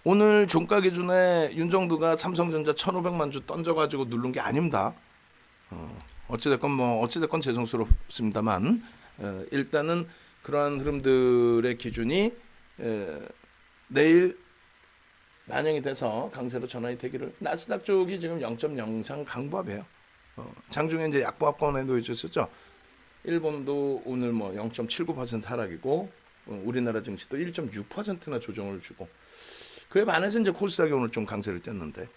오늘 종가 기준에 윤정두가 삼성전자 1,500만 주 던져가지고 누른 게 아닙니다. 어찌됐건 죄송스럽습니다만 일단은 그러한 흐름들의 기준이 내일 반영이 돼서 강세로 전환이 되기를. 나스닥 쪽이 지금 0.03 강보합이에요. 장중에 이제 약보합권에 놓여 있었죠. 일본도 오늘 뭐 0.79% 하락이고 우리나라 증시도 1.6%나 조정을 주고 그에 반해서 이제 코스닥이 오늘 좀 강세를 띄었는데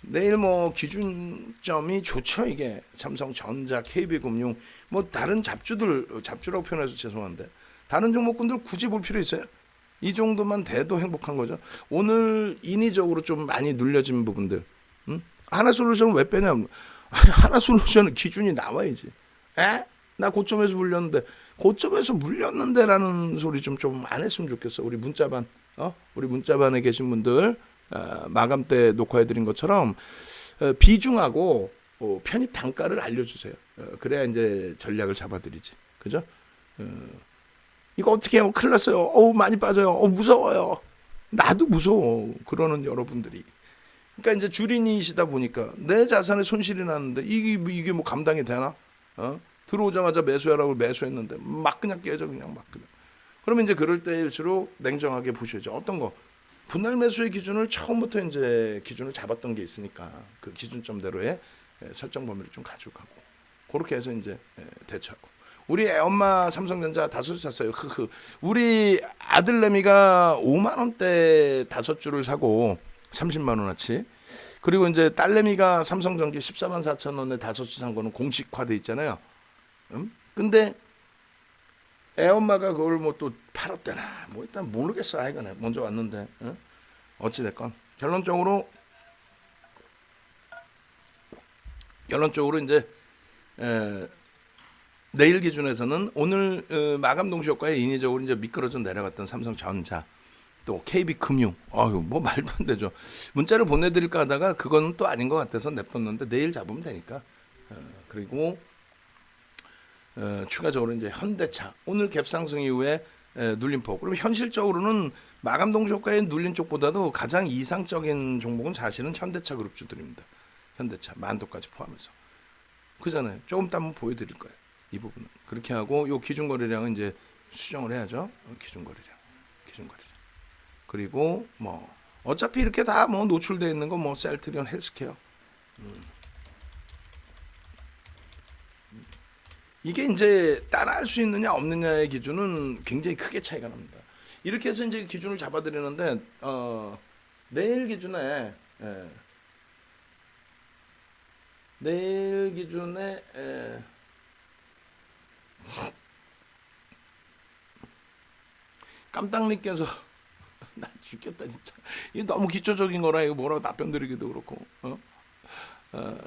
내일 뭐 기준점이 좋죠. 이게 삼성전자, KB금융 뭐 다른 잡주라고 표현해서 죄송한데 다른 종목군들 굳이 볼 필요 있어요? 이 정도만 돼도 행복한 거죠. 오늘 인위적으로 좀 많이 눌려진 부분들 하나솔루션은 왜 빼냐면 하나솔루션은 기준이 나와야지. 나 고점에서 물렸는데 고점에서 물렸는데라는 소리 좀 안 했으면 좋겠어. 우리 문자반에 계신 분들 마감 때 녹화해드린 것처럼 비중하고 편입 단가를 알려주세요. 그래야 이제 전략을 잡아드리지. 그죠? 이거 어떻게 해요? 큰일 났어요. 많이 빠져요. 무서워요. 나도 무서워. 그러는 여러분들이. 그러니까 이제 주린이시다 보니까 내 자산에 손실이 나는데 이게 뭐 감당이 되나? 들어오자마자 매수하라고 매수했는데 막 그냥 깨져 그냥 막 그냥. 그러면 이제 그럴 때일수록 냉정하게 보셔야죠. 어떤 거 분할 매수의 기준을 처음부터 이제 기준을 잡았던 게 있으니까 그 기준점대로의 설정 범위를 좀 가지고 가고 그렇게 해서 이제 대처하고. 우리 엄마 삼성전자 5주 샀어요. 우리 아들내미가 5만 원대 5주를 사고 30만 원어치. 그리고 이제 딸내미가 삼성전기 14만 4천 원에 5주 산 거는 공식화돼 있잖아요. 근데 애엄마가 그걸 뭐 또 팔았대나 뭐 일단 모르겠어. 아이가 먼저 왔는데 어찌됐건 결론적으로 이제 내일 기준에서는 오늘 마감 동시 효과에 인위적으로 이제 미끄러져 내려갔던 삼성전자 또 KB금융 뭐 말도 안 되죠. 문자를 보내드릴까 하다가 그건 또 아닌 것 같아서 냅뒀는데 내일 잡으면 되니까. 그리고 추가적으로 이제 현대차 오늘 갭상승 이후에 눌림폭. 그럼 현실적으로는 마감 동시 효과에 눌린 쪽보다도 가장 이상적인 종목은 사실은 현대차 그룹주들입니다. 현대차 만도까지 포함해서 그잖아요. 조금 이따 한번 보여드릴 거예요. 이 부분은 그렇게 하고 요 기준 거래량은 이제 수정을 해야죠. 기준 거래량. 그리고 뭐 어차피 이렇게 다 뭐 노출되어 있는 거 뭐 셀트리온, 헬스케어. 이게 이제 따라할 수 있느냐 없느냐의 기준은 굉장히 크게 차이가 납니다. 이렇게 해서 이제 기준을 잡아드리는데 내일 기준에 깜딱님께서 나 죽겠다 진짜. 이게 너무 기초적인 거라 이거 뭐라고 답변 드리기도 그렇고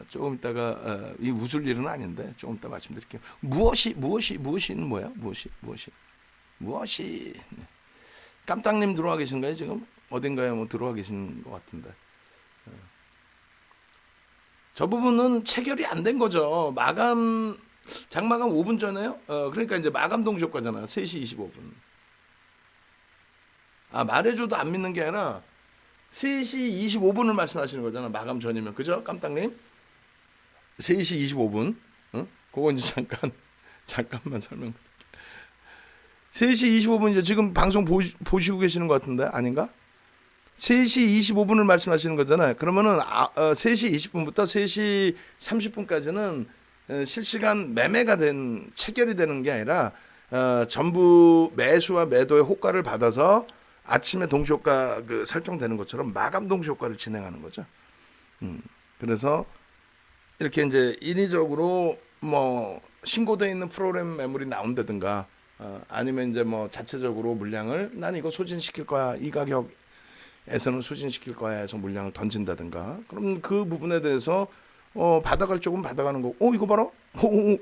조금 있다가 이 웃을 일은 아닌데 조금 이따 말씀드릴게요. 무엇이는 뭐야? 무엇이 깜딱님 들어와 계신가요 지금? 어딘가에 뭐 들어와 계신 것 같은데 저 부분은 체결이 안 된 거죠. 장마감 5분 전에요. 그러니까 이제 마감 동시 효과잖아요. 3시 25분. 말해줘도 안 믿는 게 아니라 3시 25분을 말씀하시는 거잖아. 마감 전이면. 그죠? 깜딱님? 3시 25분. 그거 이제 잠깐만 설명. 3시 25분 이제 지금 방송 보시고 계시는 것 같은데 아닌가? 3시 25분을 말씀하시는 거잖아요. 그러면은 3시 20분부터 3시 30분까지는 실시간 매매가 체결이 되는 게 아니라 전부 매수와 매도의 호가를 받아서 아침에 동시효과 설정되는 것처럼 마감 동시효과를 진행하는 거죠. 그래서 이렇게 이제 인위적으로 뭐 신고되어 있는 프로그램 매물이 나온다든가 아니면 이제 뭐 자체적으로 물량을 난 이거 소진시킬 거야 이 가격에서는 소진시킬 거야 해서 물량을 던진다든가 그럼 그 부분에 대해서 받아갈 쪽은 받아가는 거고 이거 봐라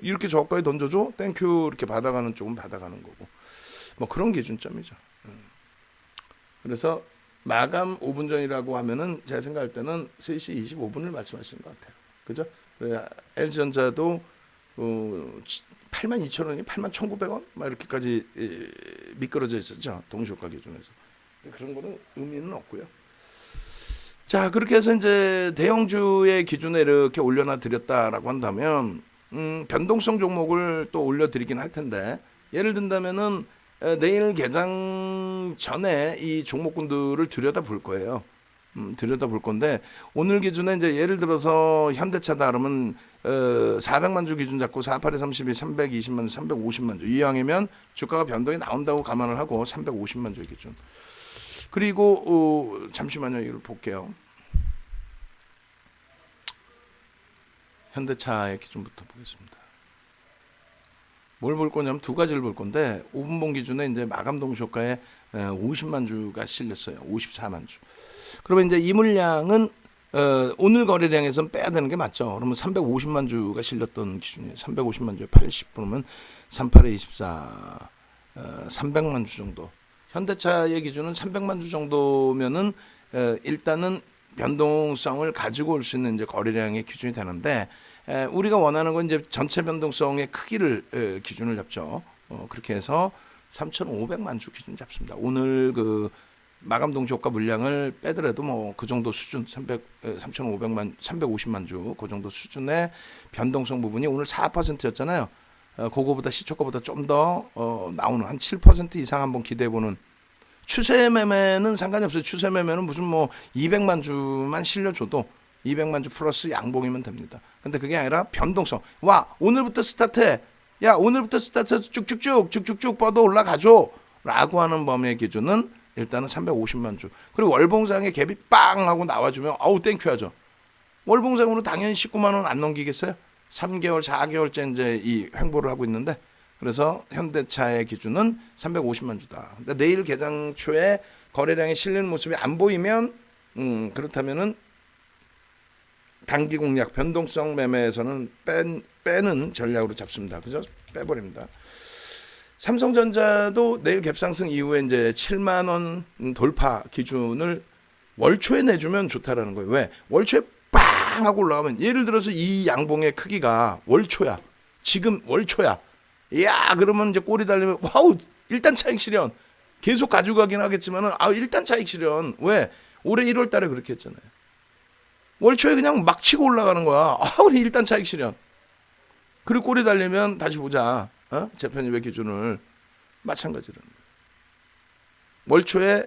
이렇게 저가에 던져줘 땡큐 이렇게 받아가는 쪽은 받아가는 거고 뭐 그런 기준점이죠. 그래서 마감 5분 전이라고 하면은 제가 생각할 때는 3시 25분을 말씀하시는 것 같아요. 그죠? LG전자도 82,000원이 81,900원 막 이렇게까지 미끄러져 있었죠. 동시효과 기준에서. 그런 거는 의미는 없고요. 자, 그렇게 해서 이제 대형주의 기준에 이렇게 올려놔 드렸다라고 한다면 변동성 종목을 또 올려드리긴 할 텐데, 예를 든다면은 내일 개장 전에 이 종목군들을 들여다볼 거예요. 들여다볼 건데, 오늘 기준에 이제 예를 들어서 현대차다 그러면 400만 주 기준 잡고 48에 32, 320만 주, 350만 주 이왕이면 주가가 변동이 나온다고 감안을 하고 350만 주 기준. 그리고 잠시만요, 이걸 볼게요. 현대차의 기준부터 보겠습니다. 뭘 볼 거냐면 두 가지를 볼 건데, 5분봉 기준에 이제 마감 동시효과에 50만 주가 실렸어요. 54만 주. 그러면 이제 이 물량은 오늘 거래량에선 빼야 되는 게 맞죠. 그러면 350만 주가 실렸던 기준이에요. 350만 주에 80%면 38에 24, 300만 주 정도. 현대차의 기준은 300만 주 정도면은 일단은 변동성을 가지고 올 수 있는 이제 거래량의 기준이 되는데, 우리가 원하는 건 이제 전체 변동성의 크기를 기준을 잡죠. 그렇게 해서 3,500만 주 기준 잡습니다. 오늘 그 마감 동시효과 물량을 빼더라도 뭐 그 정도 수준 350만 주 그 정도 수준의 변동성 부분이 오늘 4%였잖아요. 그거보다 시초가보다 좀 더 나오는 한 7% 이상 한번 기대해보는. 추세 매매는 상관이 없어요. 추세 매매는 무슨 뭐 200만 주만 실려줘도 200만 주 플러스 양봉이면 됩니다. 근데 그게 아니라 변동성. 와, 오늘부터 스타트해. 야, 오늘부터 스타트해서 쭉쭉쭉 뻗어 올라가줘 라고 하는 범위의 기준은 일단은 350만 주. 그리고 월봉상에 갭이 빵 하고 나와주면 아우 땡큐 하죠. 월봉상으로 당연히 19만 원 안 넘기겠어요? 3개월 4개월째 이제 이 횡보를 하고 있는데, 그래서 현대차의 기준은 350만 주다. 근데 내일 개장 초에 거래량이 실리는 모습이 안 보이면 그렇다면은 단기 공략 변동성 매매에서는 빼는 전략으로 잡습니다. 그죠? 빼버립니다. 삼성전자도 내일 갭상승 이후에 이제 7만 원 돌파 기준을 월초에 내주면 좋다라는 거예요. 왜? 월초에 빵 하고 올라가면, 예를 들어서 이 양봉의 크기가 월초야. 지금 월초야. 야, 그러면 이제 꼬리 달리면 와우, 일단 차익 실현. 계속 가지고 가긴 하겠지만은 일단 차익 실현. 왜? 올해 1월 달에 그렇게 했잖아요. 월초에 그냥 막 치고 올라가는 거야. 우리 일단 차익 실현. 그리고 꼬리 달리면 다시 보자. 재편입의 기준을. 마찬가지라는 거예요. 월초에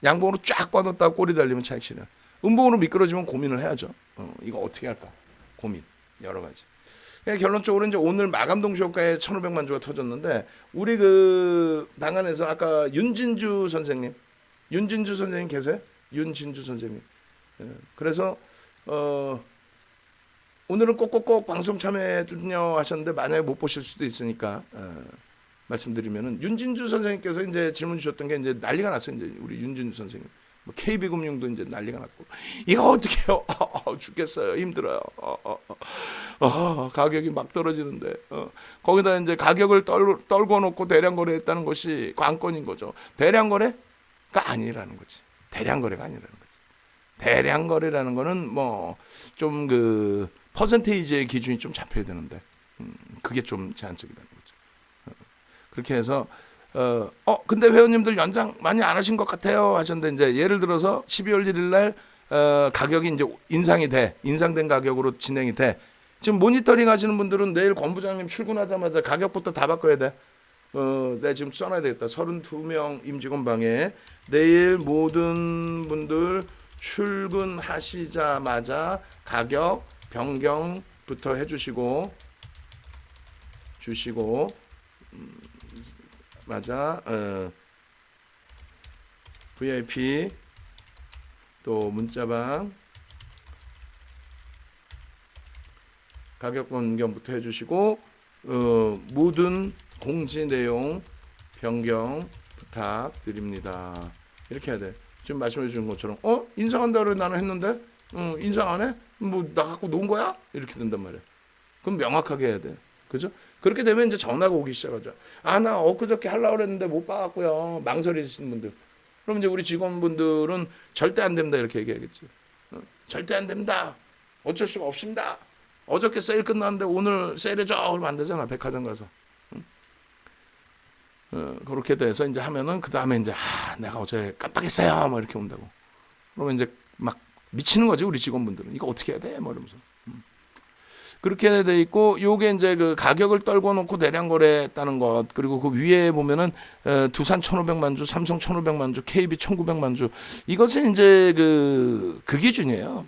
양봉으로 쫙 뻗었다가 꼬리 달리면 차익 실현. 음봉으로 미끄러지면 고민을 해야죠. 이거 어떻게 할까? 고민. 여러 가지. 결론적으로 이제 오늘 마감 동시효과에 1,500만 주가 터졌는데, 우리 그 당안에서 아까 윤진주 선생님 계세요? 윤진주 선생님. 그래서 오늘은 꼭꼭꼭 방송 참여 하셨는데 만약에 못 보실 수도 있으니까 말씀드리면은, 윤진주 선생님께서 이제 질문 주셨던 게 이제 난리가 났어요. 이제 우리 윤진주 선생님. 뭐 KB금융도 이제 난리가 났고, 이거 어떻게 해요? 죽겠어요. 힘들어요. 가격이 막 떨어지는데, 거기다 이제 가격을 떨궈 놓고 대량 거래했다는 것이 관건인 거죠. 대량 거래가 아니라는 거지. 대량 거래가 아니라는 거지. 대량 거래라는 거는 뭐 좀 그 퍼센테이지의 기준이 좀 잡혀야 되는데, 그게 좀 제한적이라는 거죠. 그렇게 해서 근데 회원님들 연장 많이 안 하신 것 같아요 하셨는데, 이제 예를 들어서 12월 1일 날 가격이 이제 인상된 가격으로 진행이 돼. 지금 모니터링 하시는 분들은 내일 권 부장님 출근하자마자 가격부터 다 바꿔야 돼. 내가 지금 써놔야 되겠다. 32명 임직원방에 내일 모든 분들 출근하시자마자 가격 변경부터 해주시고 VIP 또 문자방 가격 변경부터 해주시고 모든 공지 내용 변경 부탁드립니다. 이렇게 해야 돼. 지금 말씀해 주신 것처럼 인상한다고 나는 했는데 인상 안 해? 뭐 나 갖고 논 거야? 이렇게 된단 말이야. 그럼 명확하게 해야 돼. 그죠? 그렇게 되면 이제 전화가 오기 시작하죠. 나 엊그저께 하려고 그랬는데 못 받았고요. 망설이시는 분들. 그럼 이제 우리 직원분들은 절대 안 됩니다. 이렇게 얘기하겠지. 절대 안 됩니다. 어쩔 수가 없습니다. 어저께 세일 끝났는데 오늘 세일해줘. 그러면 안 되잖아. 백화점 가서. 그렇게 돼서 이제 하면은 그 다음에 이제 내가 어제 깜빡했어요 뭐 이렇게 온다고. 그러면 이제 막 미치는 거지 우리 직원분들은. 이거 어떻게 해야 돼? 뭐 이러면서. 그렇게 돼 있고, 요게 이제 그 가격을 떨궈 놓고 대량 거래했다는 것, 그리고 그 위에 보면은 두산 1,500만 주, 삼성 1,500만 주, KB 1,900만 주. 이것은 이제 그 기준이에요.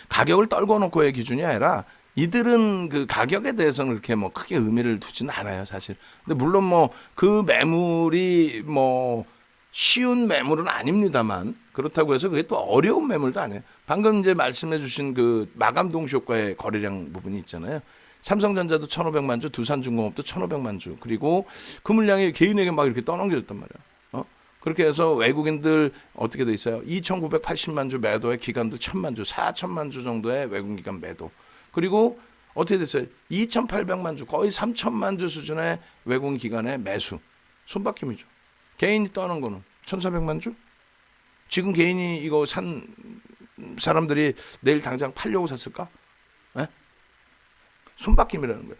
가격을 떨궈 놓고의 기준이 아니라 이들은 그 가격에 대해서는 그렇게 뭐 크게 의미를 두지는 않아요, 사실. 근데 물론 뭐 그 매물이 뭐 쉬운 매물은 아닙니다만, 그렇다고 해서 그게 또 어려운 매물도 아니에요. 방금 이제 말씀해 주신 그 마감 동시효과의 거래량 부분이 있잖아요. 삼성전자도 1,500만 주, 두산중공업도 1,500만 주. 그리고 그 물량이 개인에게 막 이렇게 떠넘겨졌단 말이에요. 그렇게 해서 외국인들 어떻게 돼 있어요? 2,980만 주 매도의 기관도 1,000만 주, 4,000만 주 정도의 외국 기관 매도. 그리고 어떻게 됐어요? 2,800만 주, 거의 3,000만 주 수준의 외국 기관의 매수. 손바뀜이죠. 개인이 떠는 거는 1,400만 주? 지금 개인이 이거 산 사람들이 내일 당장 팔려고 샀을까? 네? 손바뀜이라는 거예요.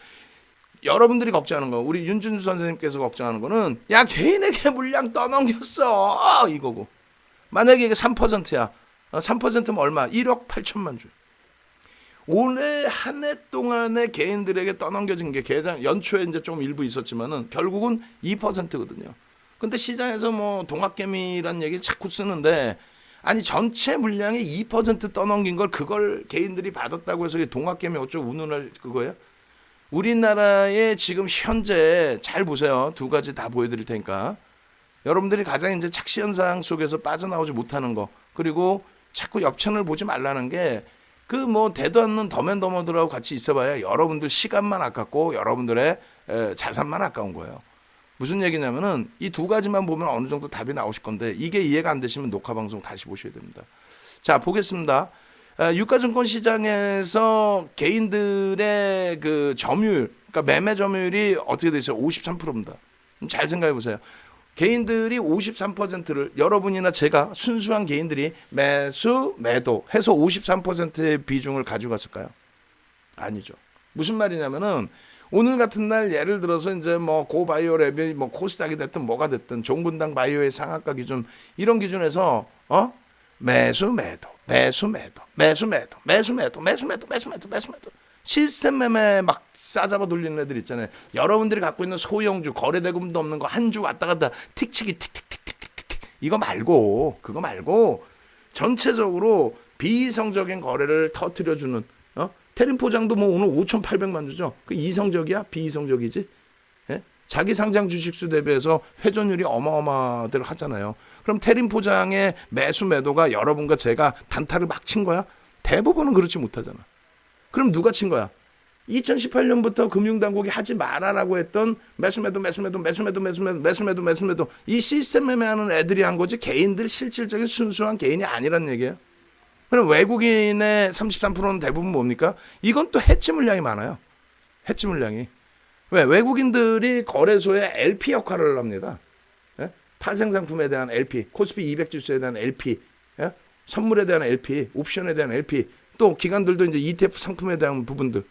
여러분들이 걱정하는 거, 우리 윤준수 선생님께서 걱정하는 거는 야 개인에게 물량 떠넘겼어 이거고. 만약에 이게 3%야. 3%면 얼마? 1억 8천만 주. 올해 한 해 동안에 개인들에게 떠넘겨진 게 계산 연초에 이제 좀 일부 있었지만은 결국은 2%거든요. 근데 시장에서 뭐 동학개미란 얘기 자꾸 쓰는데, 아니 전체 물량의 2% 떠넘긴 걸 그걸 개인들이 받았다고 해서 동학개미 어쩌고 운운할 그거예요? 우리나라의 지금 현재 잘 보세요. 두 가지 다 보여드릴 테니까. 여러분들이 가장 이제 착시 현상 속에서 빠져나오지 못하는 거, 그리고 자꾸 옆천을 보지 말라는 게, 그 뭐 대도 않는 더맨더머들하고 같이 있어봐야 여러분들 시간만 아깝고 여러분들의 자산만 아까운 거예요. 무슨 얘기냐면은 이 두 가지만 보면 어느 정도 답이 나오실 건데, 이게 이해가 안 되시면 녹화 방송 다시 보셔야 됩니다. 자, 보겠습니다. 유가증권 시장에서 개인들의 그 점유율, 그러니까 매매 점유율이 어떻게 되어 있어요? 53%입니다. 잘 생각해 보세요. 개인들이 53%를 여러분이나 제가 순수한 개인들이 매수, 매도 해서 53%의 비중을 가져갔을까요? 아니죠. 무슨 말이냐면은 오늘 같은 날 예를 들어서 이제 뭐 고바이오 랩이 뭐 코스닥이 됐든 뭐가 됐든 종분당 바이오의 상한가 기준, 이런 기준에서 매수 매도 매수 매도 매수 매도 매수 매도 매수 매도 매수 매도 매수 매도 시스템 매매 막 싸잡아 돌리는 애들 있잖아요. 여러분들이 갖고 있는 소형주, 거래대금도 없는 거 한 주 왔다 갔다 틱치기 틱틱틱틱틱틱, 이거 말고, 그거 말고 전체적으로 비이성적인 거래를 터뜨려주는, 테린 포장도 뭐 오늘 5,800만 주죠. 그 이성적이야? 비이성적이지? 예? 자기 상장 주식수 대비해서 회전율이 어마어마들 하잖아요. 그럼 테린 포장의 매수 매도가 여러분과 제가 단타를 막 친 거야? 대부분은 그렇지 못하잖아. 그럼 누가 친 거야? 2018년부터 금융당국이 하지 말아라고 했던 매수매도 매수매도 매수매도 매수매도 매수매도 매수매도, 이 시스템 매매하는 애들이 한 거지 개인들 실질적인 순수한 개인이 아니란 얘기예요. 그럼 외국인의 33%는 대부분 뭡니까? 이건 또 해치 물량이 많아요. 해치 물량이. 왜? 외국인들이 거래소에 LP 역할을 합니다. 예? 파생상품에 대한 LP, 코스피 200 지수에 대한 LP, 예? 선물에 대한 LP, 옵션에 대한 LP, 또 기관들도 이제 ETF 상품에 대한 부분들,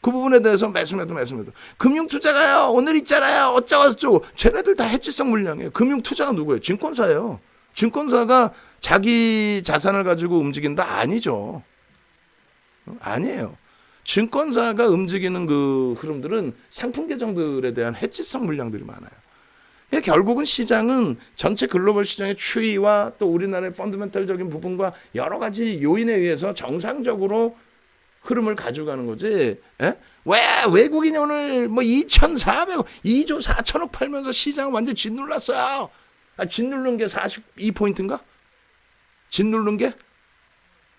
그 부분에 대해서 매수매도 매수매도. 금융투자가요 오늘 있잖아요 어쩌고 쟤네들 다 해치성 물량이에요. 금융투자가 누구예요? 증권사예요. 증권사가 자기 자산을 가지고 움직인다? 아니죠. 아니에요. 증권사가 움직이는 그 흐름들은 상품 계정들에 대한 해치성 물량들이 많아요. 그러니까 결국은 시장은 전체 글로벌 시장의 추이와 또 우리나라의 펀더멘털적인 부분과 여러 가지 요인에 의해서 정상적으로 흐름을 가져가는 거지. 에? 왜 외국인이 오늘 뭐 2,400억, 2조 4천억 팔면서 시장 완전 짓눌렀어요. 짓누른 게 42포인트인가? 짓누른 게?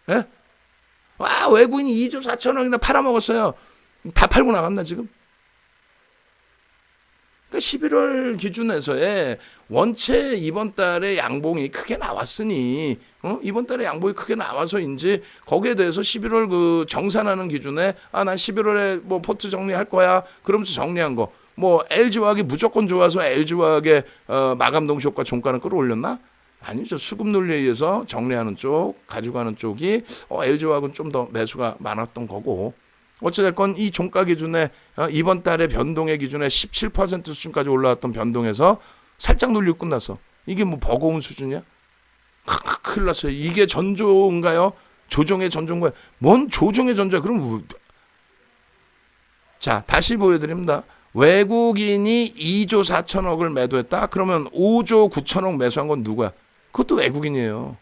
에? 와, 외국인이 2조 4천억이나 팔아먹었어요. 다 팔고 나갔나 지금? 그러니까 11월 기준에서의 원체 이번 달에 양봉이 크게 나왔으니, 이번 달에 양봉이 크게 나와서인지 거기에 대해서 11월 그 정산하는 기준에 난 11월에 뭐 포트 정리할 거야 그러면서 정리한 거, 뭐 LG화학이 무조건 좋아서 LG화학의 마감 동시효과 종가는 끌어올렸나? 아니죠. 수급 논리에 의해서 정리하는 쪽, 가져가는 쪽이 LG화학은 좀 더 매수가 많았던 거고, 어찌됐건 이 종가 기준에 이번 달에 변동의 기준에 17% 수준까지 올라왔던 변동에서 살짝 눌리고 끝났어. 이게 뭐 버거운 수준이야? 큰일 났어요. 이게 전조인가요? 조정의 전조인가요? 뭔 조정의 전조야? 그럼 자, 다시 보여드립니다. 외국인이 2조 4천억을 매도했다? 그러면 5조 9천억 매수한 건 누구야? 그것도 외국인이에요.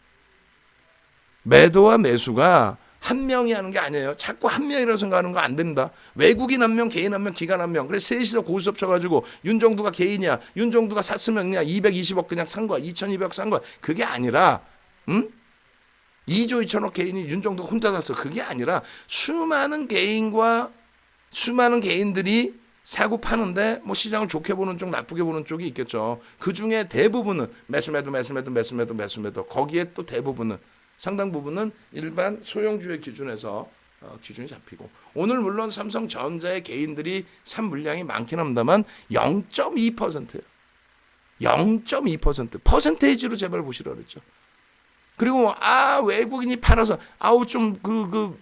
매도와 매수가 한 명이 하는 게 아니에요. 자꾸 한 명이라고 생각하는 거 안 됩니다. 외국인 한 명, 개인 한 명, 기관 한 명. 그래서 셋이서 고스톱 쳐가지고 윤정두가 개인이야. 윤정두가 샀으면 그냥 220억 그냥 산 거야. 2200억 산 거야. 그게 아니라 2조 2천억 개인이 윤정두가 혼자 샀어. 그게 아니라 수많은 개인들이 사고 파는데 뭐 시장을 좋게 보는 쪽 나쁘게 보는 쪽이 있겠죠. 그중에 대부분은 매수매도 거기에 또 대부분은 상당 부분은 일반 소형주의 기준에서 기준이 잡히고 오늘 물론 삼성전자의 개인들이 산 물량이 많긴 합니다만 0.2%예요. 0.2% 퍼센테이지로 제발 보시라 그랬죠. 그리고 외국인이 팔아서 좀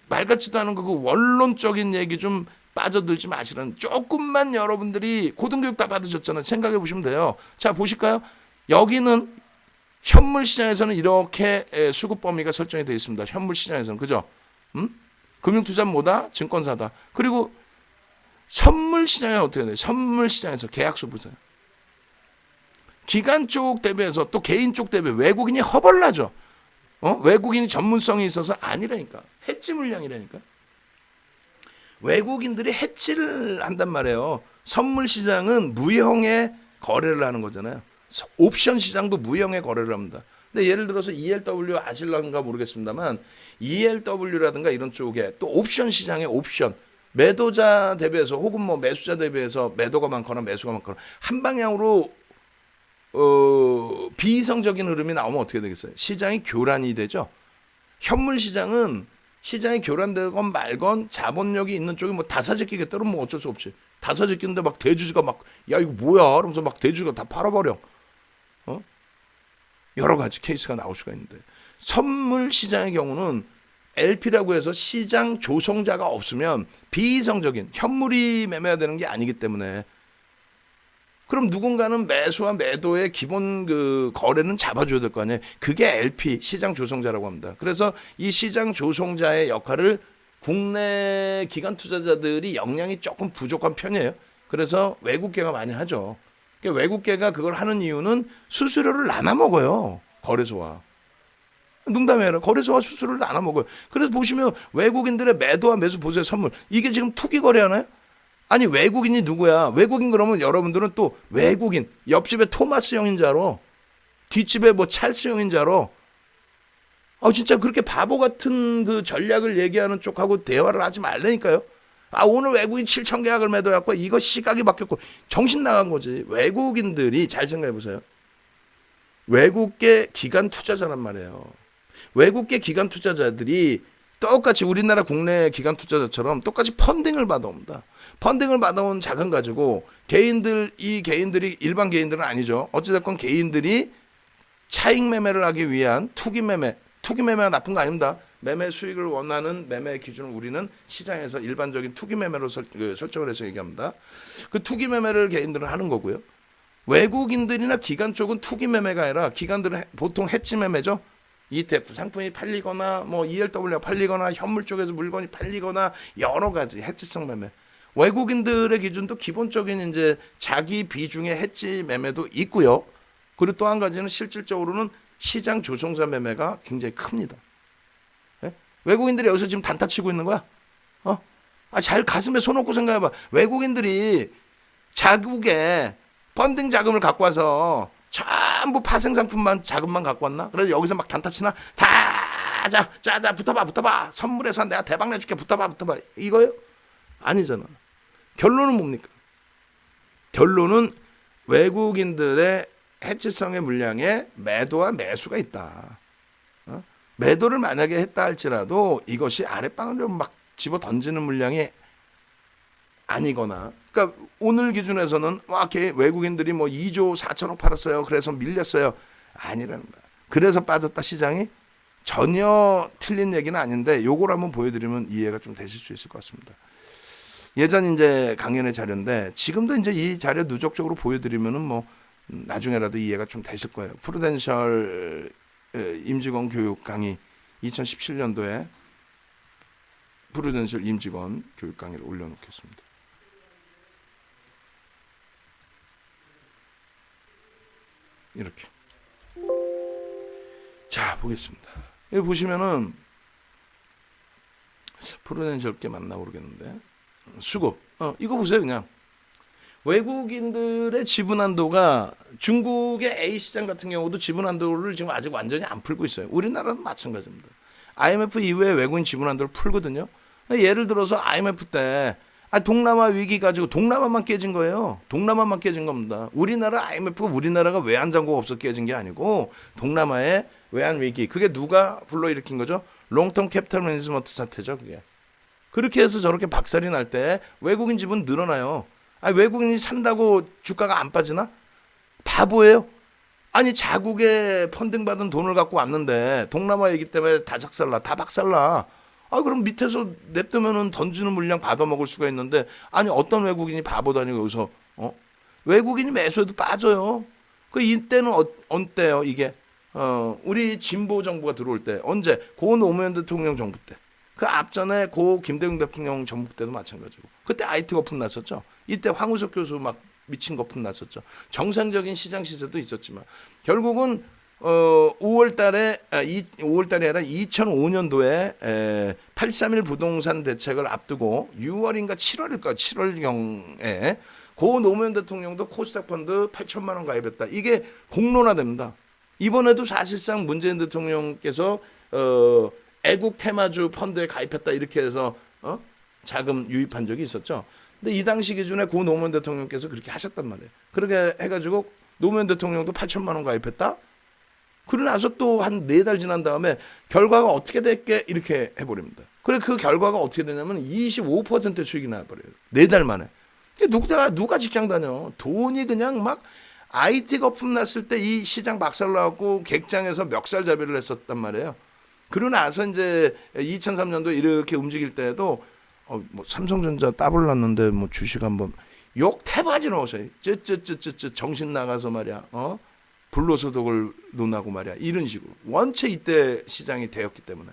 말 같지도 않은 그 원론적인 얘기 좀 빠져들지 마시라는 조금만 여러분들이 고등교육 다 받으셨잖아요. 생각해 보시면 돼요. 자 보실까요? 여기는 현물 시장에서는 이렇게 수급 범위가 설정이 되어 있습니다. 현물 시장에서는 그죠? 금융투자는 뭐다? 증권사다. 그리고 선물 시장에 어떻게 돼요? 선물 시장에서 계약수 보세요. 기관 쪽 대비해서 또 개인 쪽 대비 외국인이 허벌나죠. 외국인이 전문성이 있어서 아니라니까. 해지 물량이라니까. 외국인들이 해지를 한단 말이에요. 선물 시장은 무형의 거래를 하는 거잖아요. 옵션 시장도 무형의 거래를 합니다. 근데 예를 들어서 ELW 아실런가 모르겠습니다만 ELW라든가 이런 쪽에 또 옵션 시장의 옵션 매도자 대비해서 혹은 뭐 매수자 대비해서 매도가 많거나 매수가 많거나 한 방향으로 비이성적인 흐름이 나오면 어떻게 되겠어요? 시장이 교란이 되죠. 현물 시장은 시장이 교란되건 말건 자본력이 있는 쪽이 뭐 다 사재끼겠다면 뭐 어쩔 수 없지. 다 사재끼는데 막 대주주가 막 야 이거 뭐야? 그러면서 막 대주주가 다 팔아버려. 여러 가지 케이스가 나올 수가 있는데 선물 시장의 경우는 LP라고 해서 시장 조성자가 없으면 비이성적인 현물이 매매가 되는 게 아니기 때문에 그럼 누군가는 매수와 매도의 기본 거래는 잡아줘야 될 거 아니에요. 그게 LP 시장 조성자라고 합니다. 그래서 이 시장 조성자의 역할을 국내 기관 투자자들이 역량이 조금 부족한 편이에요. 그래서 외국계가 많이 하죠. 외국계가 그걸 하는 이유는 수수료를 나눠 먹어요. 거래소와. 농담이에요. 거래소와 수수료를 나눠 먹어요. 그래서 보시면 외국인들의 매도와 매수 보세요. 선물. 이게 지금 투기 거래하나요? 아니 외국인이 누구야? 외국인 그러면 여러분들은 또 외국인 옆집에 토마스 형인 줄 알아. 뒷집에 뭐 찰스 형인 줄 알아. 진짜 그렇게 바보 같은 그 전략을 얘기하는 쪽하고 대화를 하지 말라니까요. 오늘 외국인 7천 계약을 매도했고 이거 시각이 바뀌었고 정신 나간 거지. 외국인들이 잘 생각해 보세요. 외국계 기관 투자자란 말이에요. 외국계 기관 투자자들이 똑같이 우리나라 국내 기관 투자자처럼 똑같이 펀딩을 받아옵니다. 펀딩을 받아온 자금 가지고 이 개인들이 일반 개인들은 아니죠. 어찌됐건 개인들이 차익 매매를 하기 위한 투기매매가 나쁜 거 아닙니다. 매매 수익을 원하는 매매 기준을 우리는 시장에서 일반적인 투기 매매로 설정을 해서 얘기합니다. 그 투기 매매를 개인들은 하는 거고요. 외국인들이나 기관 쪽은 투기 매매가 아니라 기관들은 보통 해지 매매죠. ETF 상품이 팔리거나 뭐 ELW가 팔리거나 현물 쪽에서 물건이 팔리거나 여러 가지 해지성 매매. 외국인들의 기준도 기본적인 이제 자기 비중의 해지 매매도 있고요. 그리고 또 한 가지는 실질적으로는 시장 조성자 매매가 굉장히 큽니다. 외국인들이 여기서 지금 단타 치고 있는 거야? 잘 가슴에 손 얹고 생각해봐. 외국인들이 자국에 펀딩 자금을 갖고 와서 전부 파생 상품만 자금만 갖고 왔나? 그래서 여기서 막 단타 치나? 자 붙어봐. 선물에서 내가 대박 내줄게. 붙어봐. 이거요? 아니잖아. 결론은 뭡니까? 결론은 외국인들의 해지성의 물량에 매도와 매수가 있다. 매도를 만약에 했다 할지라도 이것이 아랫방으로 막 집어 던지는 물량이 아니거나, 그러니까 오늘 기준에서는 외국인들이 뭐 2조 4천억 팔았어요. 그래서 밀렸어요. 아니라는 거야. 그래서 빠졌다 시장이 전혀 틀린 얘기는 아닌데 요걸 한번 보여드리면 이해가 좀 되실 수 있을 것 같습니다. 예전 이제 강연의 자료인데 지금도 이제 이 자료 누적적으로 보여드리면은 뭐 나중에라도 이해가 좀 되실 거예요. 프루덴셜 임직원 교육 강의 2017년도에 프루덴셜 임직원 교육 강의를 올려놓겠습니다. 이렇게. 자, 보겠습니다. 여기 보시면은 프루덴셜 게 맞나 모르겠는데 수급. 이거 보세요. 그냥 외국인들의 지분 한도가 중국의 A 시장 같은 경우도 지분 한도를 지금 아직 완전히 안 풀고 있어요. 우리나라도 마찬가지입니다. IMF 이후에 외국인 지분 한도를 풀거든요. 예를 들어서 IMF 때 동남아 위기 가지고 동남아만 깨진 거예요. 동남아만 깨진 겁니다. 우리나라 IMF가 우리나라가 외환 잔고가 없어 깨진 게 아니고 동남아의 외환 위기. 그게 누가 불러일으킨 거죠? 롱텀 캐피탈 매니지먼트 사태죠. 그게. 그렇게 해서 저렇게 박살이 날 때 외국인 지분 늘어나요. 외국인이 산다고 주가가 안 빠지나? 바보예요. 아니 자국에 펀딩 받은 돈을 갖고 왔는데 동남아 얘기 때문에 다 작살나, 다 박살나. 그럼 밑에서 냅두면은 던지는 물량 받아먹을 수가 있는데 아니 어떤 외국인이 바보도 아니고 여기서 외국인이 매수해도 빠져요. 그 이때는 언때요 이게 우리 진보 정부가 들어올 때 언제 고 노무현 대통령 정부 때. 그 앞전에 고 김대중 대통령 정부 때도 마찬가지고 그때 IT 거품 났었죠. 이때 황우석 교수 막 미친 거품 났었죠. 정상적인 시장 시세도 있었지만 결국은 5월달에 5월달이 아니라 2005년도에 831 부동산 대책을 앞두고 6월인가 7월일까 7월경에 고 노무현 대통령도 코스닥 펀드 8천만 원 가입했다. 이게 공론화됩니다. 이번에도 사실상 문재인 대통령께서 애국 테마주 펀드에 가입했다 이렇게 해서 자금 유입한 적이 있었죠. 근데 이 당시 기준에 고 노무현 대통령께서 그렇게 하셨단 말이에요. 그렇게 해가지고 노무현 대통령도 8천만 원 가입했다. 그러고 나서 또 한 4달 지난 다음에 결과가 어떻게 될게 이렇게 해버립니다. 그래 그 결과가 어떻게 되냐면 25% 수익이 나버려요. 4달 만에. 누가 직장 다녀. 돈이 그냥 막 IT 거품 났을 때 이 시장 박살나고 객장에서 멱살잡이를 했었단 말이에요. 그러고 나서 이제 2003년도 이렇게 움직일 때에도 뭐 삼성전자 따블 났는데 뭐 주식 한번 욕 태바지 넣으세요. 정신 나가서 말이야. 불로소득을 논하고 말이야. 이런 식으로. 원체 이때 시장이 되었기 때문에.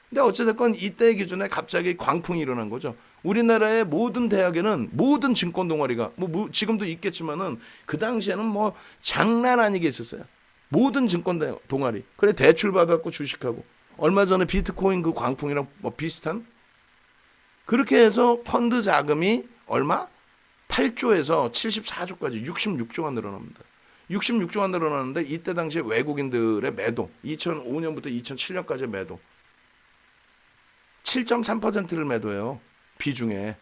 근데 어찌됐건 이때 기준에 갑자기 광풍이 일어난 거죠. 우리나라의 모든 대학에는 모든 증권 동아리가 뭐 지금도 있겠지만은 그 당시에는 뭐 장난 아니게 있었어요. 모든 증권 동아리. 그래 대출 받았고 주식하고. 얼마 전에 비트코인 그 광풍이랑 뭐 비슷한 그렇게 해서 펀드 자금이 얼마? 8조에서 74조까지 66조가 늘어납니다. 66조가 늘어나는데 이때 당시에 외국인들의 매도 2005년부터 2007년까지의 매도 7.3%를 매도해요. 비중에.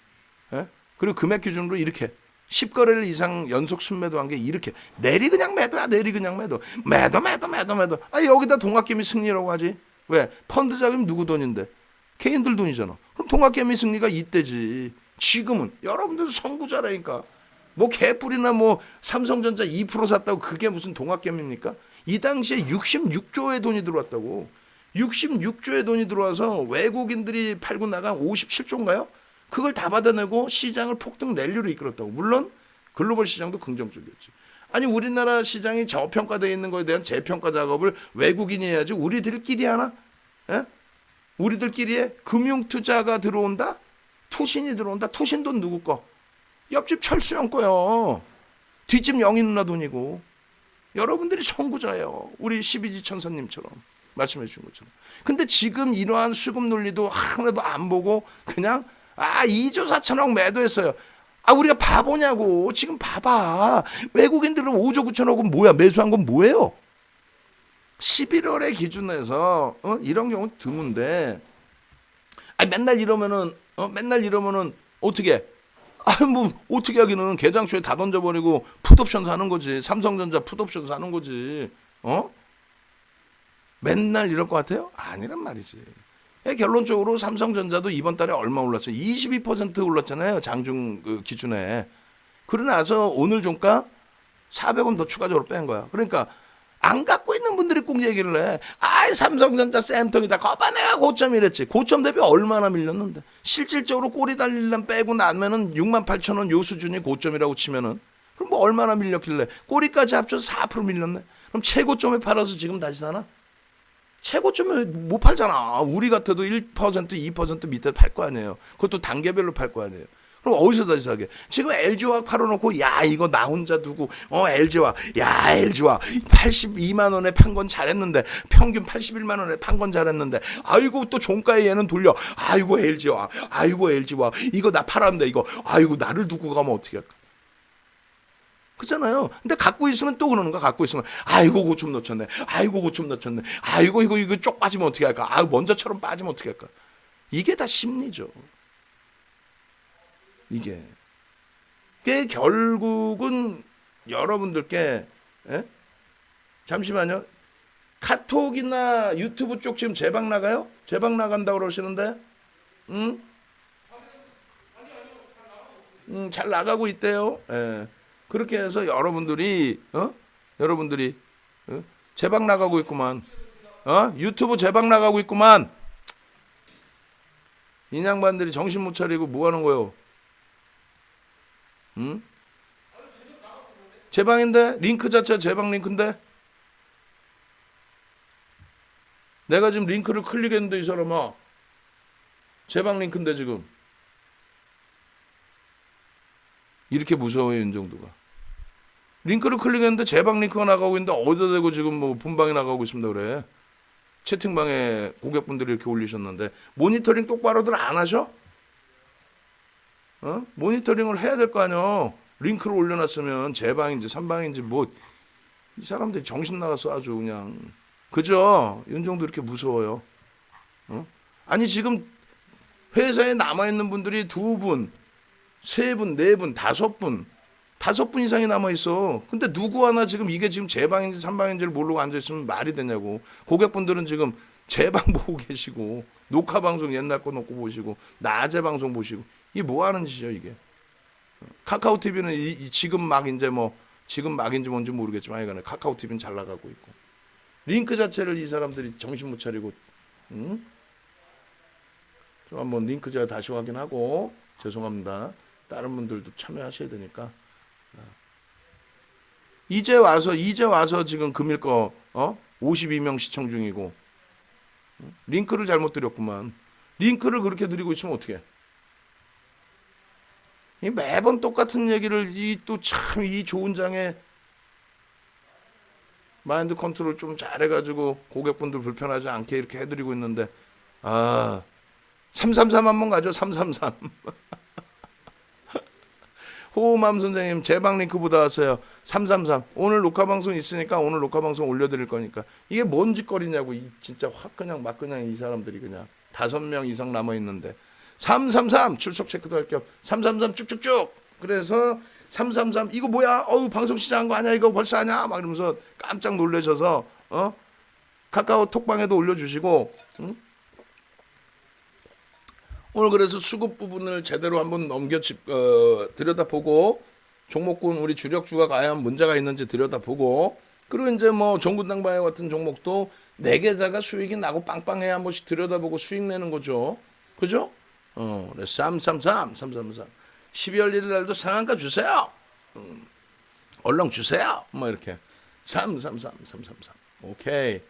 예? 그리고 금액 기준으로 이렇게 10거래일 이상 연속 순매도한 게 이렇게 내리 그냥 매도야. 내리 그냥 매도. 매도. 여기다 동학개미 승리라고 하지. 왜? 펀드 자금이 누구 돈인데? 개인들 돈이잖아. 그럼 동학개미 승리가 이때지. 지금은 여러분들 선구자라니까. 뭐 개뿔이나 뭐 삼성전자 2% 샀다고 그게 무슨 동학개미입니까? 이 당시에 66조의 돈이 들어왔다고. 66조의 돈이 들어와서 외국인들이 팔고 나간 57조인가요? 그걸 다 받아내고 시장을 폭등 랠리로 이끌었다고. 물론 글로벌 시장도 긍정적이었지. 아니 우리나라 시장이 저평가되어 있는 거에 대한 재평가 작업을 외국인이 해야지 우리들끼리 하나? 예? 우리들끼리 해? 금융투자가 들어온다? 투신이 들어온다? 투신 돈 누구 거? 옆집 철수형 거요. 뒷집 영희 누나 돈이고. 여러분들이 선구자예요. 우리 12지 천사님처럼 말씀해 주신 것처럼. 근데 지금 이러한 수급 논리도 하나도 안 보고 그냥 2조 4천억 매도했어요. 우리가 바보냐고. 지금 봐봐. 외국인들은 5조 9천억은 뭐야? 매수한 건 뭐예요? 11월의 기준에서 이런 경우 드문데 맨날 이러면은 어떻게 뭐 어떻게 하기는 개장 초에 다 던져버리고 풋옵션 사는 거지. 삼성전자 풋옵션 사는 거지. 맨날 이럴 것 같아요? 아니란 말이지. 결론적으로 삼성전자도 이번 달에 얼마 올랐어요? 22% 올랐잖아요. 장중 그 기준에. 그러고 나서 오늘 종가 400원 더 추가적으로 뺀 거야. 그러니까 안 갖고 있는 분들 분들이 꼭 얘기를 해. 아이 삼성전자 쌤통이다. 거봐 내가 고점 이랬지. 고점 대비 얼마나 밀렸는데. 실질적으로 꼬리 달릴람 빼고 나면은 68,000원 요 수준이 고점이라고 치면은 그럼 뭐 얼마나 밀렸길래. 꼬리까지 합쳐서 4% 밀렸네. 그럼 최고점에 팔아서 지금 다시 사나? 최고점에 못 팔잖아. 우리 같아도 1% 2% 밑에 팔 거 아니에요. 그것도 단계별로 팔 거 아니에요. 그럼 어디서 다시 사게? 지금 LG화학 팔아놓고 야 이거 나 혼자 두고 LG화학 야 LG화학 82만 원에 판 건 잘했는데 평균 81만 원에 판 건 잘했는데 아이고 또 종가에 얘는 돌려 아이고 LG화학 아이고 LG화학 이거 나 팔았는데 이거 아이고 나를 두고 가면 어떻게 할까? 그잖아요. 근데 갖고 있으면 또 그러는 거야. 갖고 있으면 아이고 고점 놓쳤네. 아이고 고점 놓쳤네. 아이고 이거 쪽 빠지면 어떻게 할까? 아 먼저처럼 빠지면 어떻게 할까? 이게 다 심리죠. 이게 결국은 여러분들께 잠시만요. 카톡이나 유튜브 쪽 지금 재방 나가요? 재방 나간다고 그러시는데 응? 잘 나가고 있대요. 예. 그렇게 해서 여러분들이 재방 나가고 있구만. 유튜브 재방 나가고 있구만. 이 양반들이 정신 못 차리고 뭐 하는 거요? 응? 재방인데 링크 자체가 재방 링크인데 내가 지금 링크를 클릭했는데 이 사람아 재방 링크인데 지금 이렇게 무서워요 윤정도가. 링크를 클릭했는데 재방 링크가 나가고 있는데 어디다 대고 지금 뭐 본방에 나가고 있습니다 그래. 채팅방에 고객분들이 이렇게 올리셨는데 모니터링 똑바로들 안 하셔? 모니터링을 해야 될 거 아니야. 링크를 올려놨으면 재방인지 삼방인지 뭐 이 사람들이 정신 나갔어 아주 그냥. 그죠? 윤정도 이렇게 무서워요. 아니 지금 회사에 남아있는 분들이 2분 3분, 4분, 5분, 5분 이상이 남아있어. 근데 누구 하나 지금 이게 지금 재방인지 삼방인지를 모르고 앉아있으면 말이 되냐고. 고객분들은 지금 재방 보고 계시고, 녹화 방송 옛날 거 놓고 보시고, 낮에 방송 보시고, 이게 뭐 하는 짓이죠, 이게. 카카오 TV는 지금 막 이제 지금 막인지 뭔지 모르겠지만, 이거는 카카오 TV는 잘 나가고 있고. 링크 자체를 이 사람들이 정신 못 차리고, 좀 한번 링크 제가 다시 확인하고, 죄송합니다. 다른 분들도 참여하셔야 되니까. 이제 와서 지금 금일 거 52명 시청 중이고 링크를 잘못 드렸구만. 링크를 그렇게 드리고 있으면 어떡해? 이 매번 똑같은 얘기를 또 참 이 좋은 장에 마인드 컨트롤 좀 잘해가지고 고객분들 불편하지 않게 이렇게 해드리고 있는데 333 한번 가죠. 333. 호우맘 선생님 재방 링크보다 왔어요. 333. 오늘 녹화 방송 있으니까 오늘 녹화 방송 올려드릴 거니까. 이게 뭔 짓거리냐고. 진짜 확 그냥 막 그냥 이 사람들이 그냥 5명 이상 남아있는데 333 출석 체크도 할 겸 333 쭉쭉쭉. 그래서 333 이거 뭐야? 방송 시작한 거 아니야? 이거 벌써 하냐? 막 이러면서 깜짝 놀라셔서 카카오 톡방에도 올려주시고 오늘 그래서 수급 부분을 제대로 한번 들여다보고 종목군 우리 주력주가 과연 문제가 있는지 들여다보고 그리고 이제 종군당바이오 같은 종목도 4계좌가 수익이 나고 빵빵해야 한 번씩 들여다보고 수익 내는 거죠. 그죠? 333 12월 1일 날도 상한가 주세요. 얼렁 주세요. 이렇게 333 오케이.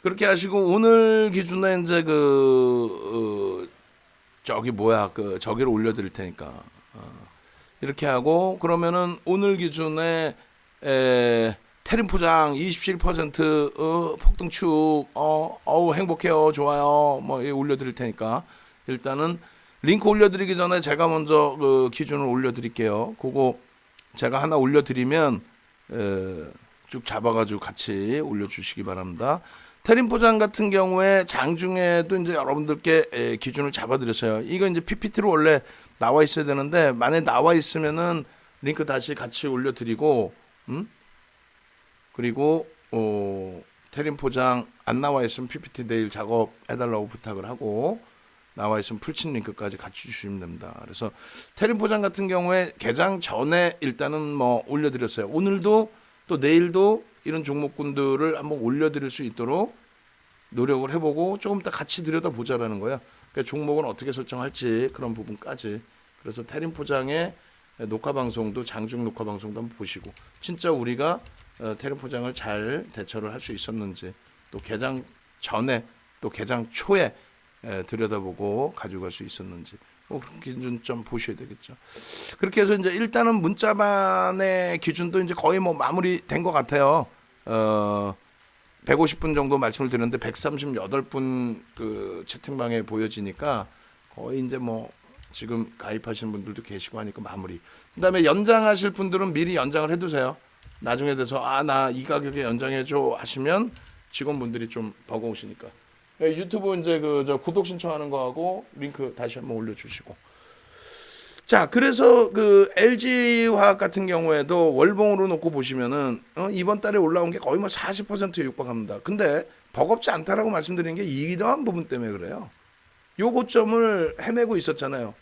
그렇게 하시고 오늘 기준에 이제 저기를 올려드릴 테니까 이렇게 하고 그러면은 오늘 기준에 테린 포장 27% 폭등축 행복해요 좋아요 올려드릴 테니까 일단은 링크 올려드리기 전에 제가 먼저 기준을 올려드릴게요. 그거 제가 하나 올려드리면 쭉 잡아가지고 같이 올려주시기 바랍니다. 테린 포장 같은 경우에 장중에도 이제 여러분들께 기준을 잡아드렸어요. 이거 이제 PPT로 원래 나와 있어야 되는데 만약에 나와 있으면은 링크 다시 같이 올려드리고 그리고 테린 포장 안 나와 있으면 PPT 내일 작업해달라고 부탁을 하고 나와 있으면 풀친 링크까지 같이 주시면 됩니다. 그래서 테린 포장 같은 경우에 개장 전에 일단은 올려드렸어요. 오늘도 또 내일도 이런 종목군들을 한번 올려드릴 수 있도록 노력을 해보고 조금 더 같이 들여다보자라는 거야. 그러니까 종목은 어떻게 설정할지 그런 부분까지. 그래서 태림 포장의 녹화 방송도 장중 녹화 방송도 한번 보시고 진짜 우리가 태림 포장을 잘 대처를 할 수 있었는지 또 개장 전에 또 개장 초에 들여다보고 가져갈 수 있었는지 그런 기준 좀 보셔야 되겠죠. 그렇게 해서 이제 일단은 문자반의 기준도 이제 거의 뭐 마무리된 것 같아요. 150분 정도 말씀을 드렸는데 138분 그 채팅방에 보여지니까 거의 이제 뭐 지금 가입하시는 분들도 계시고 하니까 마무리. 그다음에 연장하실 분들은 미리 연장을 해두세요. 나중에 돼서 나 이 가격에 연장해줘 하시면 직원분들이 좀 버거우시니까. 유튜브 이제 저 구독 신청하는 거하고 링크 다시 한번 올려주시고. 자, 그래서 그 LG화학 같은 경우에도 월봉으로 놓고 보시면은 이번 달에 올라온 게 거의 뭐 40%에 육박합니다. 근데 버겁지 않다라고 말씀드리는 게 이러한 부분 때문에 그래요. 요 고점을 헤매고 있었잖아요.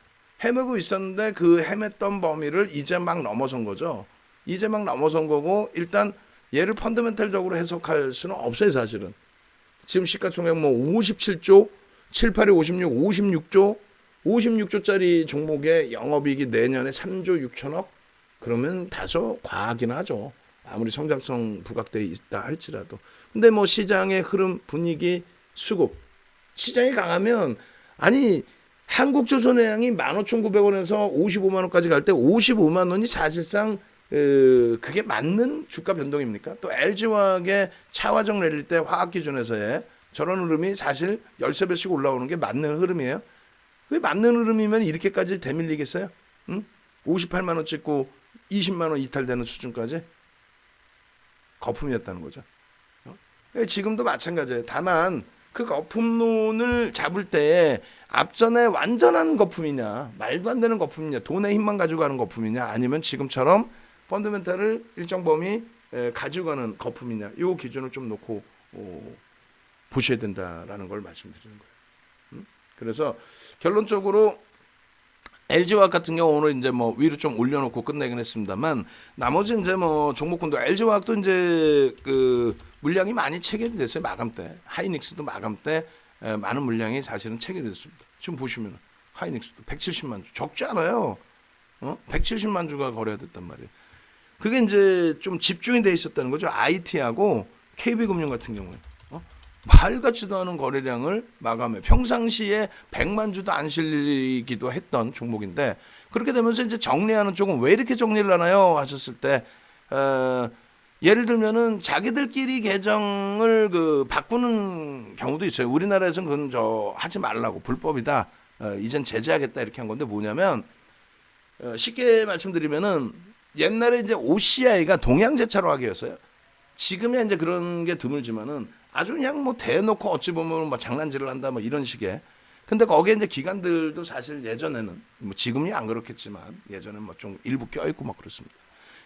헤매고 있었는데 그 헤맸던 범위를 이제 막 넘어선 거죠. 이제 막 넘어선 거고 일단 얘를 펀더멘탈적으로 해석할 수는 없어요, 사실은. 지금 시가총액 뭐 57조, 7, 8이 56조, 56조짜리 종목의 영업이익이 내년에 3조 6천억? 그러면 다소 과하긴 하죠. 아무리 성장성 부각되어 있다 할지라도. 근데 뭐 시장의 흐름, 분위기, 수급. 시장이 강하면 아니 한국조선해양이 15,900원에서 55만 원까지 갈 때 55만 원이 사실상 그게 맞는 주가 변동입니까? 또 LG화학의 차화정 내릴 때 화학 기준에서의 저런 흐름이 사실 13배씩 올라오는 게 맞는 흐름이에요. 그게 맞는 흐름이면 이렇게까지 대밀리겠어요? 58만 원 찍고 20만 원 이탈되는 수준까지 거품이었다는 거죠. 지금도 마찬가지예요. 다만 그 거품론을 잡을 때 앞전에 완전한 거품이냐, 말도 안 되는 거품이냐, 돈의 힘만 가지고 가는 거품이냐, 아니면 지금처럼 펀더멘탈을 일정 범위 가져가는 거품이냐, 이 기준을 좀 놓고 보셔야 된다라는 걸 말씀드리는 거예요. 그래서 결론적으로 LG화학 같은 경우 오늘 이제 뭐 위로 좀 올려놓고 끝내긴 했습니다만 나머지 이제 뭐 종목군도 LG화학도 이제 그 물량이 많이 체결이 됐어요. 마감 때 하이닉스도 마감 때 많은 물량이 사실은 체결이 됐습니다. 지금 보시면 하이닉스도 170만 주 적지 않아요. 170만 주가 거래가 됐단 말이에요. 그게 이제 좀 집중이 돼 있었다는 거죠. IT하고 KB금융 같은 경우에 말 같지도 않은 거래량을 마감해 평상시에 100만 주도 안 실리기도 했던 종목인데 그렇게 되면서 이제 정리하는 쪽은 왜 이렇게 정리를 하나요? 하셨을 때 예를 들면은 자기들끼리 계정을 바꾸는 경우도 있어요. 우리나라에서는 그건 하지 말라고 불법이다. 이젠 제재하겠다 이렇게 한 건데 뭐냐면 쉽게 말씀드리면은 옛날에 이제 OCI가 동양제차로하기였어요. 지금이야 이제 그런 게 드물지만은 아주 그냥 뭐 대놓고 어찌 보면 뭐 장난질을 한다 뭐 이런 식의. 근데 거기에 이제 기관들도 사실 예전에는 뭐 지금이 안 그렇겠지만 예전에 뭐 좀 일부 껴있고 막 그렇습니다.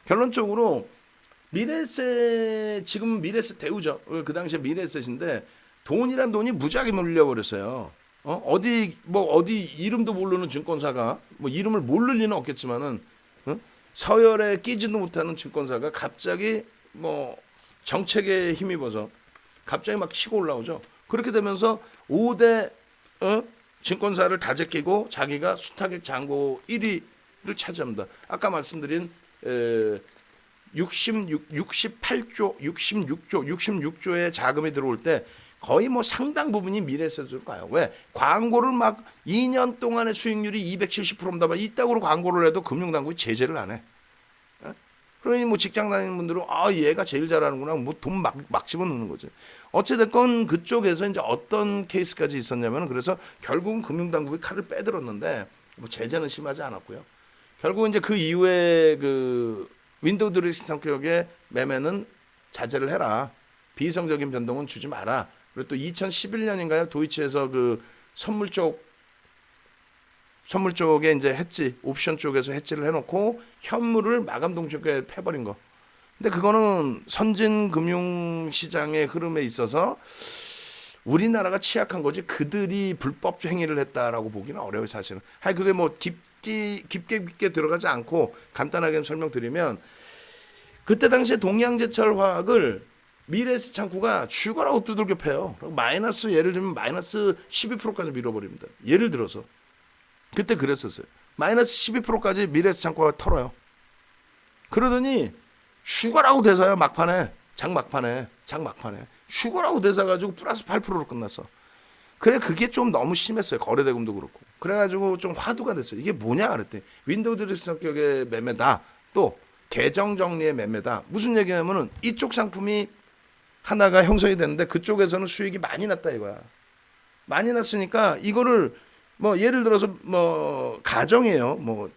결론적으로 미래에셋 지금 미래에셋 대우죠. 그 당시에 미래에셋인데 돈이란 돈이 무지하게 몰려버렸어요. 어디 이름도 모르는 증권사가 뭐 이름을 모를 리는 없겠지만은 서열에 끼지도 못하는 증권사가 갑자기 뭐 정책에 힘입어서 갑자기 막 치고 올라오죠. 그렇게 되면서 5대 증권사를 다 제끼고 자기가 수탁액 잔고 1위를 차지합니다. 아까 말씀드린 66조의 자금이 들어올 때 거의 뭐 상당 부분이 미래에셋으로 가요. 왜? 광고를 막 2년 동안의 수익률이 270%입니다. 이따구로 광고를 해도 금융당국이 제재를 안 해. 그러니 뭐 직장 다니는 분들은 얘가 제일 잘하는구나 뭐 돈 막 집어넣는 거지. 어찌됐건 그쪽에서 이제 어떤 케이스까지 있었냐면 그래서 결국은 금융당국이 칼을 빼들었는데 뭐 제재는 심하지 않았고요. 결국은 이제 그 이후에 그 윈도우 드레스 성격의 매매는 자제를 해라. 비이성적인 변동은 주지 마라. 그리고 또 2011년인가요? 도이치에서 그 선물 쪽에 이제 해지, 옵션 쪽에서 해지를 해놓고 현물을 마감 동시에 패버린 거. 근데 그거는 선진 금융 시장의 흐름에 있어서 우리나라가 취약한 거지 그들이 불법 행위를 했다라고 보기는 어려워요, 사실은. 그게 뭐 깊게 들어가지 않고 간단하게 설명드리면 그때 당시에 동양제철화학을 미래에셋 창구가 죽어라고 두들겨 패요. 마이너스 예를 들면 마이너스 12%까지 밀어버립니다. 예를 들어서 그때 그랬었어요. 마이너스 12%까지 미래에셋 창구가 털어요. 그러더니 죽어라고 대사요. 막판에 장 막판에 죽어라고 대사 가지고 플러스 8%로 끝났어. 그래 그게 좀 너무 심했어요. 거래대금도 그렇고. 그래가지고 좀 화두가 됐어요. 이게 뭐냐 그랬더니 윈도우 드레스 성격의 매매다. 또 계정 정리의 매매다. 무슨 얘기냐면은 이쪽 상품이 하나가 형성이 됐는데 그쪽에서는 수익이 많이 났다 이거야. 많이 났으니까 이거를 뭐 예를 들어서 뭐 가정이에요. 뭐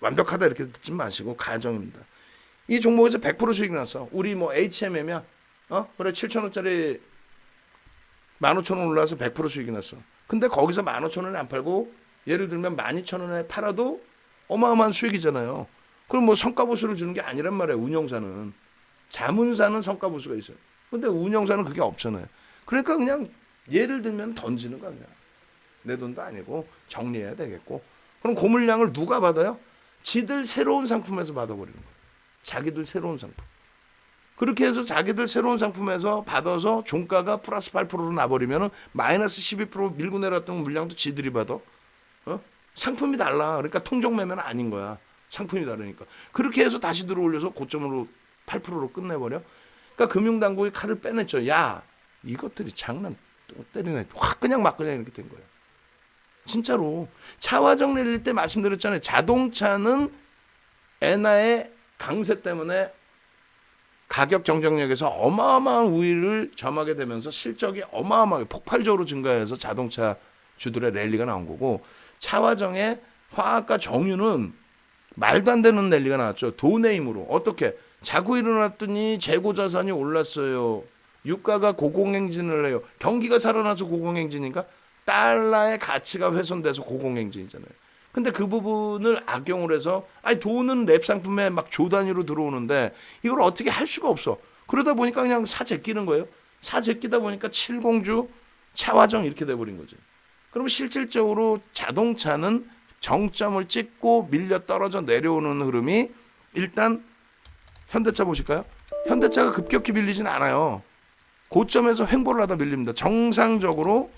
완벽하다 이렇게 듣지 마시고 가정입니다. 이 종목에서 100% 수익이 났어. 우리 뭐 HMM이야. 그래 7,000원짜리 15,000원 올라와서 100% 수익이 났어. 근데 거기서 15,000원에 안 팔고 예를 들면 12,000원에 팔아도 어마어마한 수익이잖아요. 그럼 뭐 성과보수를 주는 게 아니란 말이에요. 운영사는. 자문사는 성과보수가 있어요. 근데 운영사는 그게 없잖아요. 그러니까 그냥 예를 들면 던지는 거야. 그냥. 내 돈도 아니고 정리해야 되겠고. 그럼 그 물량을 누가 받아요? 지들 새로운 상품에서 받아버리는 거예요. 자기들 새로운 상품. 그렇게 해서 자기들 새로운 상품에서 받아서 종가가 플러스 8%로 나버리면 마이너스 12% 밀고 내려왔던 물량도 지들이 받아. 상품이 달라. 그러니까 통정 매매는 아닌 거야. 상품이 다르니까. 그렇게 해서 다시 들어올려서 고점으로 8%로 끝내버려. 그러니까 금융당국이 칼을 빼냈죠. 야, 이것들이 장난 때리네. 확 그냥 막 그냥 이렇게 된 거예요. 진짜로. 차화정 내릴 때 말씀드렸잖아요. 자동차는 엔화의 강세 때문에 가격 경쟁력에서 어마어마한 우위를 점하게 되면서 실적이 어마어마하게 폭발적으로 증가해서 자동차 주들의 랠리가 나온 거고, 차화정의 화학과 정유는 말도 안 되는 랠리가 나왔죠. 돈의 힘으로. 어떻게? 자고 일어났더니 재고자산이 올랐어요. 유가가 고공행진을 해요. 경기가 살아나서 고공행진인가? 달러의 가치가 훼손돼서 고공행진이잖아요. 근데 그 부분을 악용을 해서 아니 돈은 랩 상품에 막 조 단위로 들어오는데 이걸 어떻게 할 수가 없어. 그러다 보니까 그냥 사 제끼는 거예요. 사 제끼다 보니까 칠공주 차화정 이렇게 돼버린 거죠. 그럼 실질적으로 자동차는 정점을 찍고 밀려 떨어져 내려오는 흐름이 일단 현대차 보실까요? 현대차가 급격히 밀리진 않아요. 고점에서 횡보를 하다 밀립니다. 정상적으로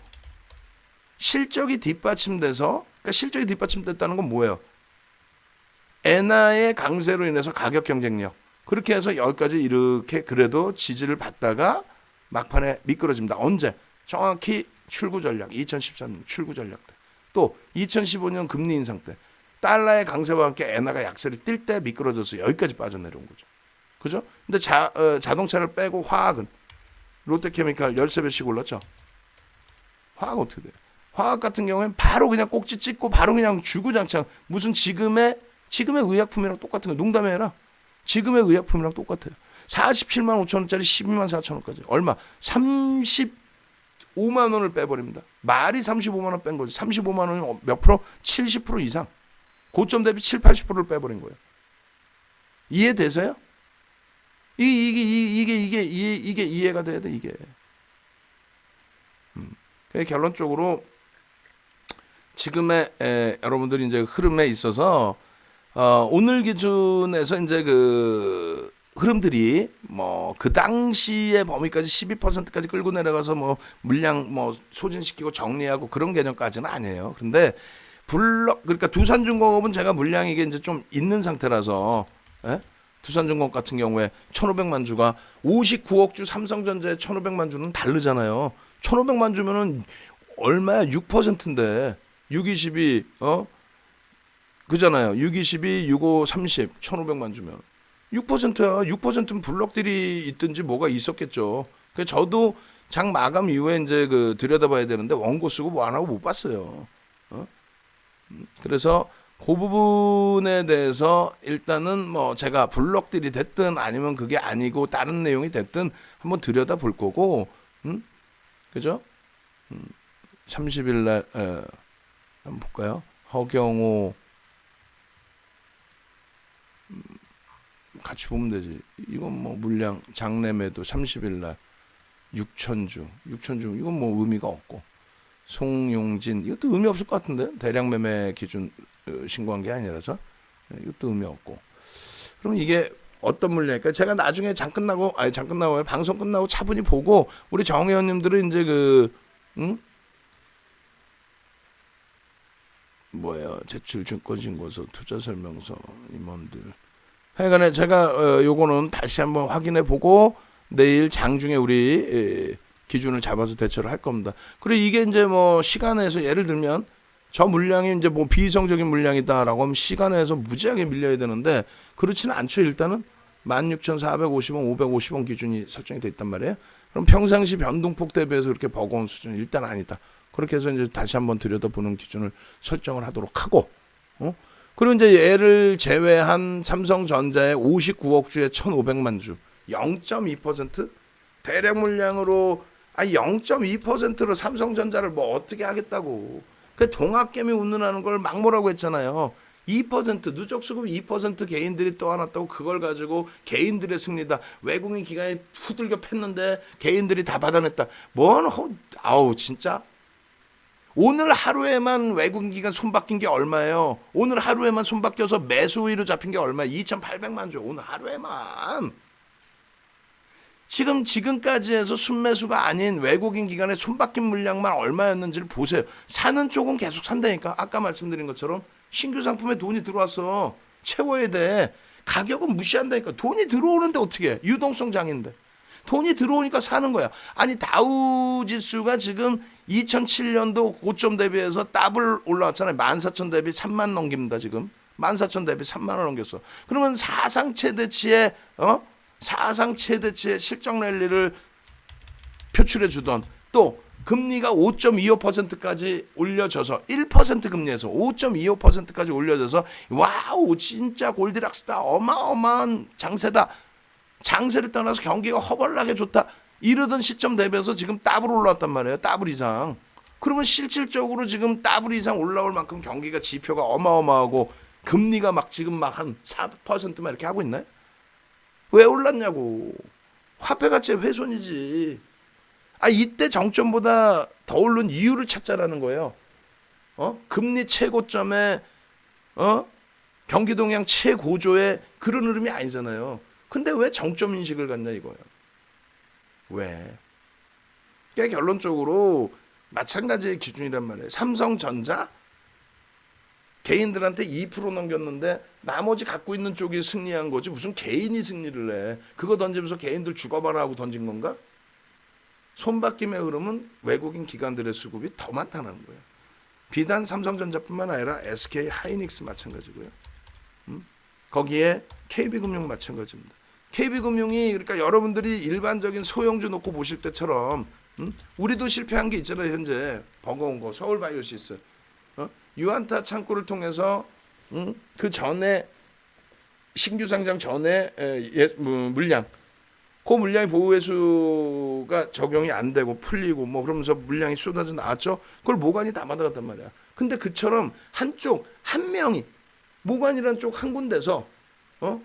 실적이 뒷받침돼서, 그러니까 실적이 뒷받침됐다는 건 뭐예요? 엔화의 강세로 인해서 가격 경쟁력. 그렇게 해서 여기까지 이렇게 그래도 지지를 받다가 막판에 미끄러집니다. 언제? 정확히 출구 전략, 2013년 출구 전략 때. 또 2015년 금리 인상 때. 달러의 강세와 함께 엔화가 약세를 띨 때 미끄러져서 여기까지 빠져내려온 거죠. 그죠? 근데 자동차를 빼고 화학은 롯데케미칼 13배씩 올랐죠. 화학 어떻게 돼요? 화학 같은 경우에는 바로 그냥 꼭지 찍고 바로 그냥 주구장창 무슨 지금의 의약품이랑 똑같은 거. 농담이 아니라 지금의 의약품이랑 똑같아요. 47만 5천 원짜리 12만 4천 원까지. 얼마? 35만 원을 빼버립니다. 말이 35만 원 뺀 거죠. 35만 원이 몇 프로? 70% 이상. 고점 대비 7, 80%를 빼버린 거예요. 이해되세요? 이게 이해가 돼야 돼, 이게. 결론적으로 지금의 여러분들이 이제 흐름에 있어서 오늘 기준에서 이제 그 흐름들이 뭐 그 당시의 범위까지 12%까지 끌고 내려가서 뭐 물량 뭐 소진시키고 정리하고 그런 개념까지는 아니에요. 그런데 그러니까 두산중공업은 제가 물량이 이게 이제 좀 있는 상태라서, 두산중공업 같은 경우에 1,500만 주가 59억 주 삼성전자의 1,500만 주는 다르잖아요. 1,500만 주면은 얼마야? 6%인데 622 그잖아요. 622 65 30 1,500만 주면 6%야. 6%는 블록들이 있든지 뭐가 있었겠죠. 그래서 저도 장 마감 이후에 이제 그 들여다봐야 되는데 원고 쓰고 뭐 안 하고 못 봤어요. 그래서 그 부분에 대해서 일단은 뭐 제가 블록들이 됐든 아니면 그게 아니고 다른 내용이 됐든 한번 들여다 볼 거고, 그죠? 30일 날 한번 볼까요? 허경호 같이 보면 되지. 이건 뭐 물량 장내매도 30일 날 6,000주 이건 뭐 의미가 없고, 송용진 이것도 의미 없을 것 같은데 대량 매매 기준 신고한 게 아니라서 이것도 의미 없고. 그럼 이게 어떤 물량일까? 제가 나중에 장 끝나고 방송 끝나고 차분히 보고 우리 정 의원님들은 이제 제출 증권 신고서 투자 설명서 임원들 하여간에 제가 요거는 다시 한번 확인해 보고 내일 장중에 우리 기준을 잡아서 대처를 할 겁니다. 그리고 이게 이제 뭐 시간에서 예를 들면 저 물량이 이제 뭐 비이성적인 물량이다라고 하면 시간에서 무지하게 밀려야 되는데 그렇지는 않죠. 일단은 16,450원, 550원 기준이 설정이 돼 있단 말이에요. 그럼 평상시 변동폭 대비해서 그렇게 버거운 수준은 일단 아니다. 그렇게 해서 이제 다시 한번 들여다보는 기준을 설정을 하도록 하고, 그리고 이제 얘를 제외한 삼성전자의 59억 주에 1,500만 주, 0.2% 대량 물량으로 0.2%로 삼성전자를 뭐 어떻게 하겠다고. 그 동학개미 운운하는 걸 막모라고 했잖아요. 2% 누적 수급 2% 개인들이 떠안았다고 그걸 가지고 개인들의 승리다. 외국인 기관이 후들겨 팼는데 개인들이 다 받아냈다. 진짜. 오늘 하루에만 외국인 기관 손바뀐 게 얼마예요? 오늘 하루에만 손바뀌어서 매수 우위로 잡힌 게 얼마예요? 2,800만 주. 오늘 하루에만. 지금까지 해서 순매수가 아닌 외국인 기관의 손바뀐 물량만 얼마였는지를 보세요. 사는 쪽은 계속 산다니까. 아까 말씀드린 것처럼 신규 상품에 돈이 들어왔어. 채워야 돼. 가격은 무시한다니까. 돈이 들어오는데 어떻게 해? 유동성 장인데. 돈이 들어오니까 사는 거야. 아니 다우 지수가 지금 2007년도 고점 대비해서 더블 올라왔잖아요. 14,000 대비 3만 넘깁니다. 지금 14,000 대비 3만 원 넘겼어. 그러면 사상 최대치의 실적 랠리를 표출해 주던 또 금리가 5.25%까지 올려져서 1% 금리에서 5.25%까지 올려져서 와우 진짜 골디락스다. 어마어마한 장세다. 장세를 떠나서 경기가 허벌나게 좋다. 이러던 시점 대비해서 지금 더블 올라왔단 말이에요. 더블 이상. 그러면 실질적으로 지금 더블 이상 올라올 만큼 경기가 지표가 어마어마하고 금리가 지금 한 4%만 이렇게 하고 있나요? 왜 올랐냐고. 화폐 가치의 훼손이지. 이때 정점보다 더 오른 이유를 찾자라는 거예요. 금리 최고점에 경기 동향 최고조에 그런 흐름이 아니잖아요. 근데 왜 정점 인식을 갖냐 이거예요. 왜? 그러니까 결론적으로 마찬가지의 기준이란 말이에요. 삼성전자 개인들한테 2% 넘겼는데 나머지 갖고 있는 쪽이 승리한 거지 무슨 개인이 승리를 해. 그거 던지면서 개인들 죽어봐라 하고 던진 건가? 손바뀜의 흐름은 외국인 기관들의 수급이 더 많다는 거예요. 비단 삼성전자뿐만 아니라 SK 하이닉스 마찬가지고요. 거기에 KB금융 마찬가지입니다. KB금융이 그러니까 여러분들이 일반적인 소형주 놓고 보실 때처럼 우리도 실패한 게 있잖아요. 현재 버거운 거 서울바이오시스 유안타 창구를 통해서 그 전에 신규 상장 전에 물량 그 물량이 보호회수가 적용이 안 되고 풀리고 뭐 그러면서 물량이 쏟아져 나왔죠. 그걸 모관이 다 받아갔단 말이야. 근데 그처럼 한 명이 모관이라는 쪽 한 군데서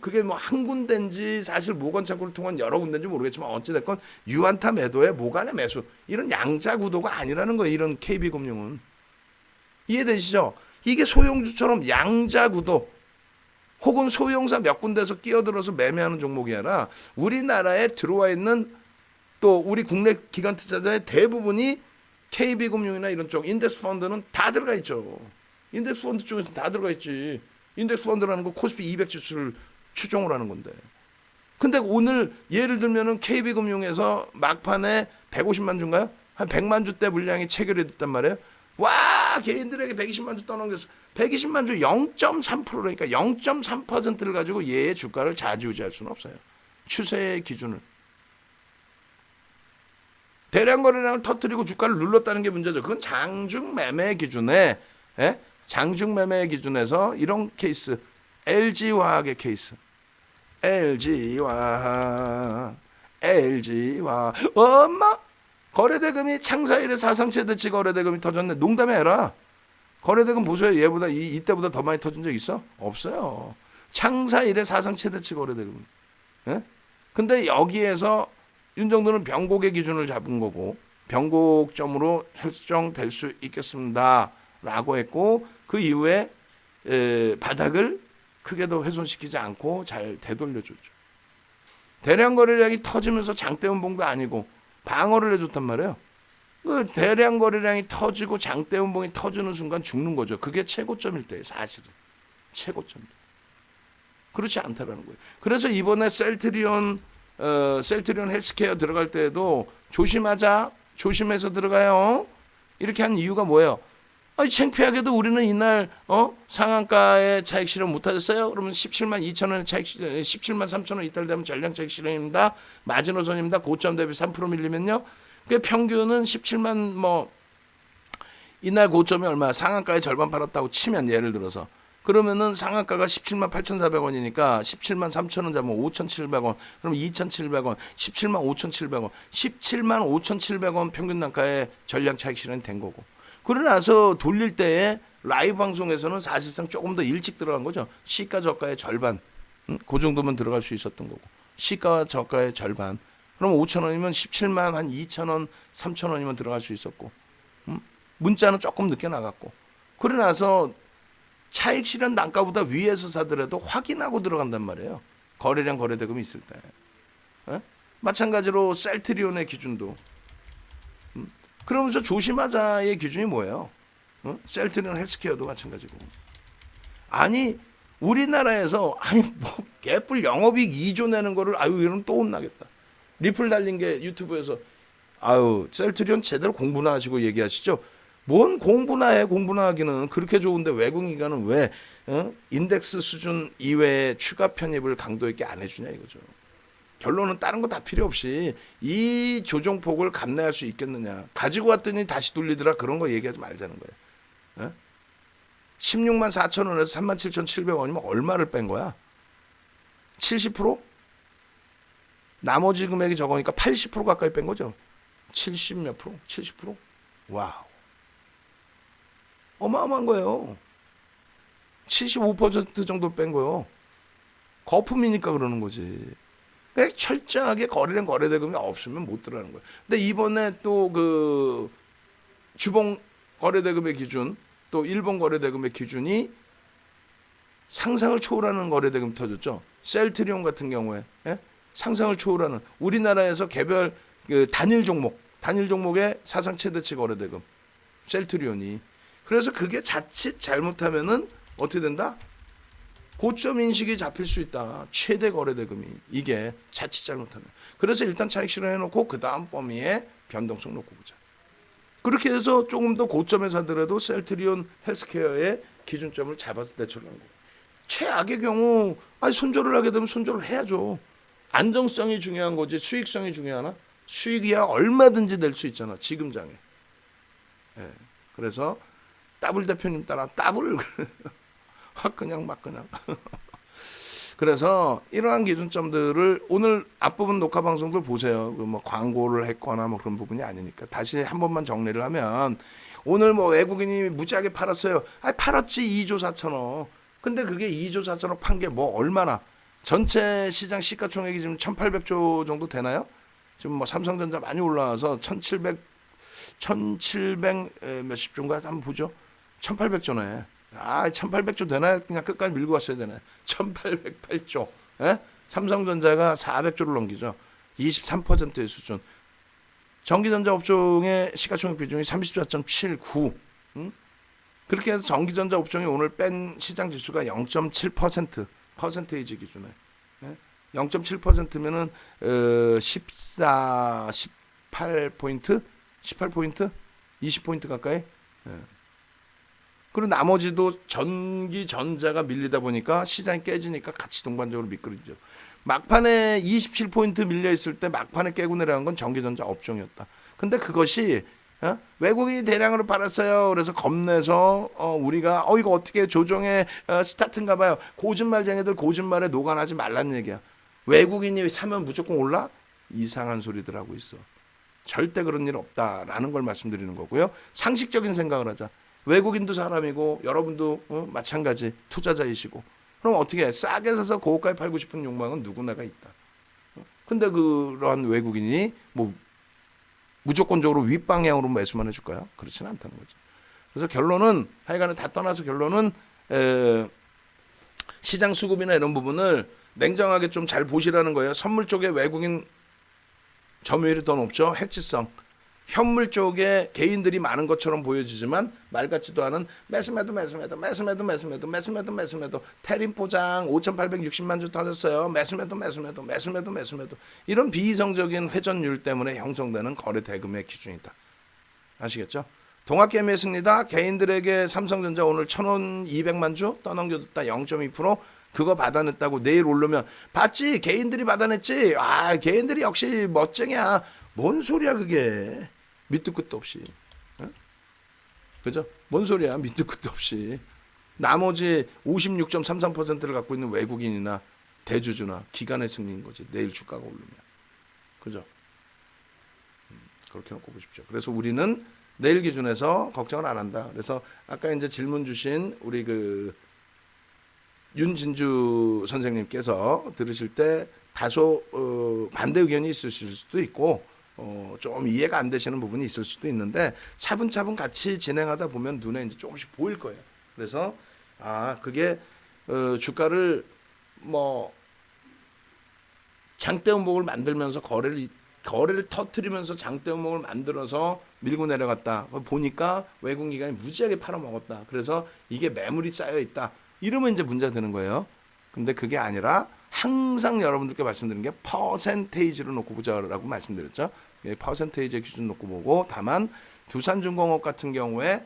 그게 뭐 한 군데인지 사실 모관 창구를 통한 여러 군데인지 모르겠지만 어찌됐건 유안타 매도에 모관의 매수 이런 양자 구도가 아니라는 거예요. 이런 KB금융은. 이해되시죠? 이게 소형주처럼 양자 구도 혹은 소형사 몇 군데서 끼어들어서 매매하는 종목이 아니라 우리나라에 들어와 있는 또 우리 국내 기관 투자자의 대부분이 KB금융이나 이런 쪽 인덱스 펀드는 다 들어가 있죠. 인덱스 펀드 쪽에서 다 들어가 있지. 인덱스 펀드라는 거 코스피 200 지수를 추종을 하는 건데. 근데 오늘 예를 들면은 KB금융에서 막판에 150만 주인가요? 한 100만 주대 물량이 체결이 됐단 말이에요. 와 개인들에게 120만 주 떠넘겼어. 120만 주 0.3%니까 0.3%를 가지고 얘의 주가를 좌지우지할 수는 없어요. 추세의 기준을. 대량 거래량을 터뜨리고 주가를 눌렀다는 게 문제죠. 그건 장중 매매 기준에 장중 매매 기준에서 이런 케이스 LG화학의 케이스 LG화학 엄마 거래대금이 창사일에 사상 최대치 거래대금이 터졌네. 농담이 아니라 거래대금 보세요. 얘보다 이때보다 더 많이 터진 적 있어? 없어요. 창사일에 사상 최대치 거래대금. 근데 여기에서 윤정도는 변곡의 기준을 잡은 거고 변곡점으로 설정될 수 있겠습니다. 라고 했고 그 이후에 바닥을 크게도 훼손시키지 않고 잘 되돌려줬죠. 대량 거래량이 터지면서 장대음봉도 아니고 방어를 해줬단 말이에요. 그 대량 거래량이 터지고 장대음봉이 터지는 순간 죽는 거죠. 그게 최고점일 때예요. 사실은 최고점. 그렇지 않다라는 거예요. 그래서 이번에 셀트리온 헬스케어 들어갈 때에도 조심해서 들어가요. 이렇게 한 이유가 뭐예요? 창피하게도 우리는 이날 상한가에 차익 실현 못하셨어요? 그러면 17만 2천 원의 17만 3천 원 이탈되면 전량 차익 실현입니다. 마지노선입니다. 고점 대비 3% 밀리면요. 그 평균은 17만 이날 고점이 얼마? 상한가에 절반 팔았다고 치면 예를 들어서 그러면은 상한가가 17만 8,400원이니까 17만 3천 원 잡으면 5,700원. 그럼 2,700원, 17만 5,700원, 17만 5,700원 평균 단가에 전량 차익 실현이 된 거고. 그러고 나서 돌릴 때에 라이브 방송에서는 사실상 조금 더 일찍 들어간 거죠. 시가 저가의 절반. 그 정도면 들어갈 수 있었던 거고. 시가와 저가의 절반. 그럼 5,000원이면 17만 한 2,000원, 3,000원이면 들어갈 수 있었고. 문자는 조금 늦게 나갔고. 그러고 나서 차익 실현 단가보다 위에서 사더라도 확인하고 들어간단 말이에요. 거래량 거래대금이 있을 때. 마찬가지로 셀트리온의 기준도. 그러면서 조심하자의 기준이 뭐예요? 셀트리온 헬스케어도 마찬가지고. 아니 우리나라에서 개뿔 영업이익 2조 내는 거를 이러면 또 혼나겠다. 리플 달린 게 유튜브에서 셀트리온 제대로 공부나 하시고 얘기하시죠. 뭔 공부나 해. 공부나 하기는 그렇게 좋은데 외국인과는 왜 인덱스 수준 이외에 추가 편입을 강도 있게 안 해주냐 이거죠. 결론은 다른 거 다 필요 없이 이 조정폭을 감내할 수 있겠느냐. 가지고 왔더니 다시 돌리더라. 그런 거 얘기하지 말자는 거예요. 16만 4천 원에서 3만 7,700원이면 얼마를 뺀 거야? 70%? 나머지 금액이 적으니까 80% 가까이 뺀 거죠. 70 몇 프로? 70%? 와우. 어마어마한 거예요. 75% 정도 뺀 거예요. 거품이니까 그러는 거지. 그러니까 철저하게 거래량 거래대금이 없으면 못 들어가는 거예요. 근데 이번에 또 그 주봉 거래대금의 기준, 또 일본 거래대금의 기준이 상상을 초월하는 거래대금 터졌죠. 셀트리온 같은 경우에 상상을 초월하는 우리나라에서 개별 그 단일 종목의 사상 최대치 거래대금 셀트리온이. 그래서 그게 자칫 잘못하면은 어떻게 된다? 고점 인식이 잡힐 수 있다. 최대 거래대금이 이게 자칫 잘못하면. 그래서 일단 차익 실현해놓고 그 다음 범위에 변동성 놓고 보자. 그렇게 해서 조금 더 고점에 사더라도 셀트리온 헬스케어의 기준점을 잡아서 대처를 한 거예요. 최악의 경우 손절을 하게 되면 손절을 해야죠. 안정성이 중요한 거지 수익성이 중요하나? 수익이야 얼마든지 낼 수 있잖아. 지금 장에. 그래서 따블 대표님 따라 따블 그냥 막 그냥 그래서 이러한 기준점들을 오늘 앞부분 녹화 방송들 보세요. 뭐 광고를 했거나 뭐 그런 부분이 아니니까 다시 한 번만 정리를 하면 오늘 뭐 외국인이 무지하게 팔았어요. 팔았지 2조 4천억. 근데 그게 2조 4천억 판 게 뭐 얼마나 전체 시장 시가총액이 지금 1,800조 정도 되나요? 지금 뭐 삼성전자 많이 올라와서 1,700 몇십 조인가 한번 보죠. 1,800조네. 1,800조 되나요? 그냥 끝까지 밀고 왔어야 되나요? 1,808조. 삼성전자가 400조를 넘기죠. 23%의 수준. 전기전자 업종의 시가총액 비중이 34.79. 그렇게 해서 전기전자 업종이 오늘 뺀 시장 지수가 0.7%. 퍼센테이지 기준에. 0.7%면은 18포인트? 18포인트? 20포인트 가까이? 그리고 나머지도 전기 전자가 밀리다 보니까 시장이 깨지니까 같이 동반적으로 미끄러지죠. 막판에 27포인트 밀려 있을 때 막판에 깨고 내려간 건 전기전자 업종이었다. 근데 그것이 외국인이 대량으로 팔았어요. 그래서 겁내서 우리가 이거 어떻게 조정의 스타트인가 봐요. 고진말쟁이들 고진말에 노관하지 말란 얘기야. 외국인이 사면 무조건 올라? 이상한 소리들 하고 있어. 절대 그런 일 없다라는 걸 말씀드리는 거고요. 상식적인 생각을 하자. 외국인도 사람이고 여러분도 마찬가지 투자자이시고 그럼 어떻게 해? 싸게 사서 고가에 팔고 싶은 욕망은 누구나가 있다. 근데 그러한 외국인이 뭐 무조건적으로 윗방향으로 매수만 해줄까요? 그렇지는 않다는 거죠. 그래서 결론은 하여간에 다 떠나서 결론은 시장 수급이나 이런 부분을 냉정하게 좀 잘 보시라는 거예요. 선물 쪽에 외국인 점유율이 더 높죠. 해치성. 현물 쪽에 개인들이 많은 것처럼 보여지지만 말 같지도 않은 매수매도 테린 포장 5,860만 주 터졌어요. 매수매도 이런 비이성적인 회전율 때문에 형성되는 거래 대금의 기준이다. 아시겠죠? 동학개미의 승리다. 개인들에게 삼성전자 오늘 1,200만 주 떠넘겨줬다. 0.2%. 그거 받아냈다고 내일 오르면 봤지? 개인들이 받아냈지? 아, 개인들이 역시 멋쟁이야. 뭔 소리야 그게. 밑도 끝도 없이. 어? 그죠? 뭔 소리야 밑도 끝도 없이. 나머지 56.33%를 갖고 있는 외국인이나 대주주나 기관의 승리인 거지. 내일 주가가 오르면. 그죠? 그렇게 놓고 보십시오. 그래서 우리는 내일 기준에서 걱정을 안 한다. 그래서 아까 이제 질문 주신 우리 그 윤진주 선생님께서 들으실 때 다소 반대 의견이 있으실 수도 있고 좀 이해가 안 되시는 부분이 있을 수도 있는데 차분차분 같이 진행하다 보면 눈에 이제 조금씩 보일 거예요. 그래서 그게 주가를 뭐 장대 음봉을 만들면서 거래를 터트리면서 장대 음봉을 만들어서 밀고 내려갔다. 보니까 외국 기관이 무지하게 팔아먹었다. 그래서 이게 매물이 쌓여 있다. 이러면 이제 문제가 되는 거예요. 근데 그게 아니라 항상 여러분들께 말씀드린 게 퍼센테이지로 놓고 보자라고 말씀드렸죠. 퍼센테이지의 기준 놓고 보고 다만 두산중공업 같은 경우에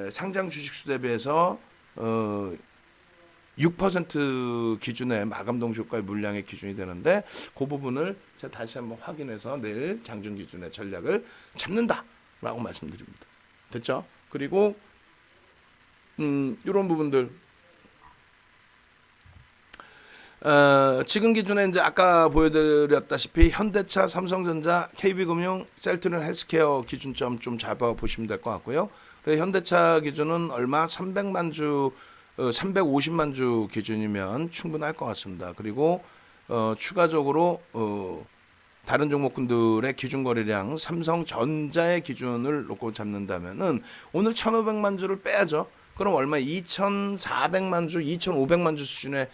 상장 주식수 대비해서 6% 기준의 마감동시효과의 물량의 기준이 되는데 그 부분을 제가 다시 한번 확인해서 내일 장중 기준의 전략을 잡는다라고 말씀드립니다. 됐죠? 그리고 이런 부분들 지금 기준에 이제 아까 보여드렸다시피 현대차, 삼성전자, KB금융, 셀트리온 헬스케어 기준점 좀 잡아 보시면 될 것 같고요. 그래서 현대차 기준은 얼마 300만 주, 350만 주 기준이면 충분할 것 같습니다. 그리고 추가적으로 다른 종목군들의 기준 거래량 삼성전자의 기준을 놓고 잡는다면은 오늘 1,500만 주를 빼야죠. 그럼 얼마 2,400만 주, 2,500만 주 수준의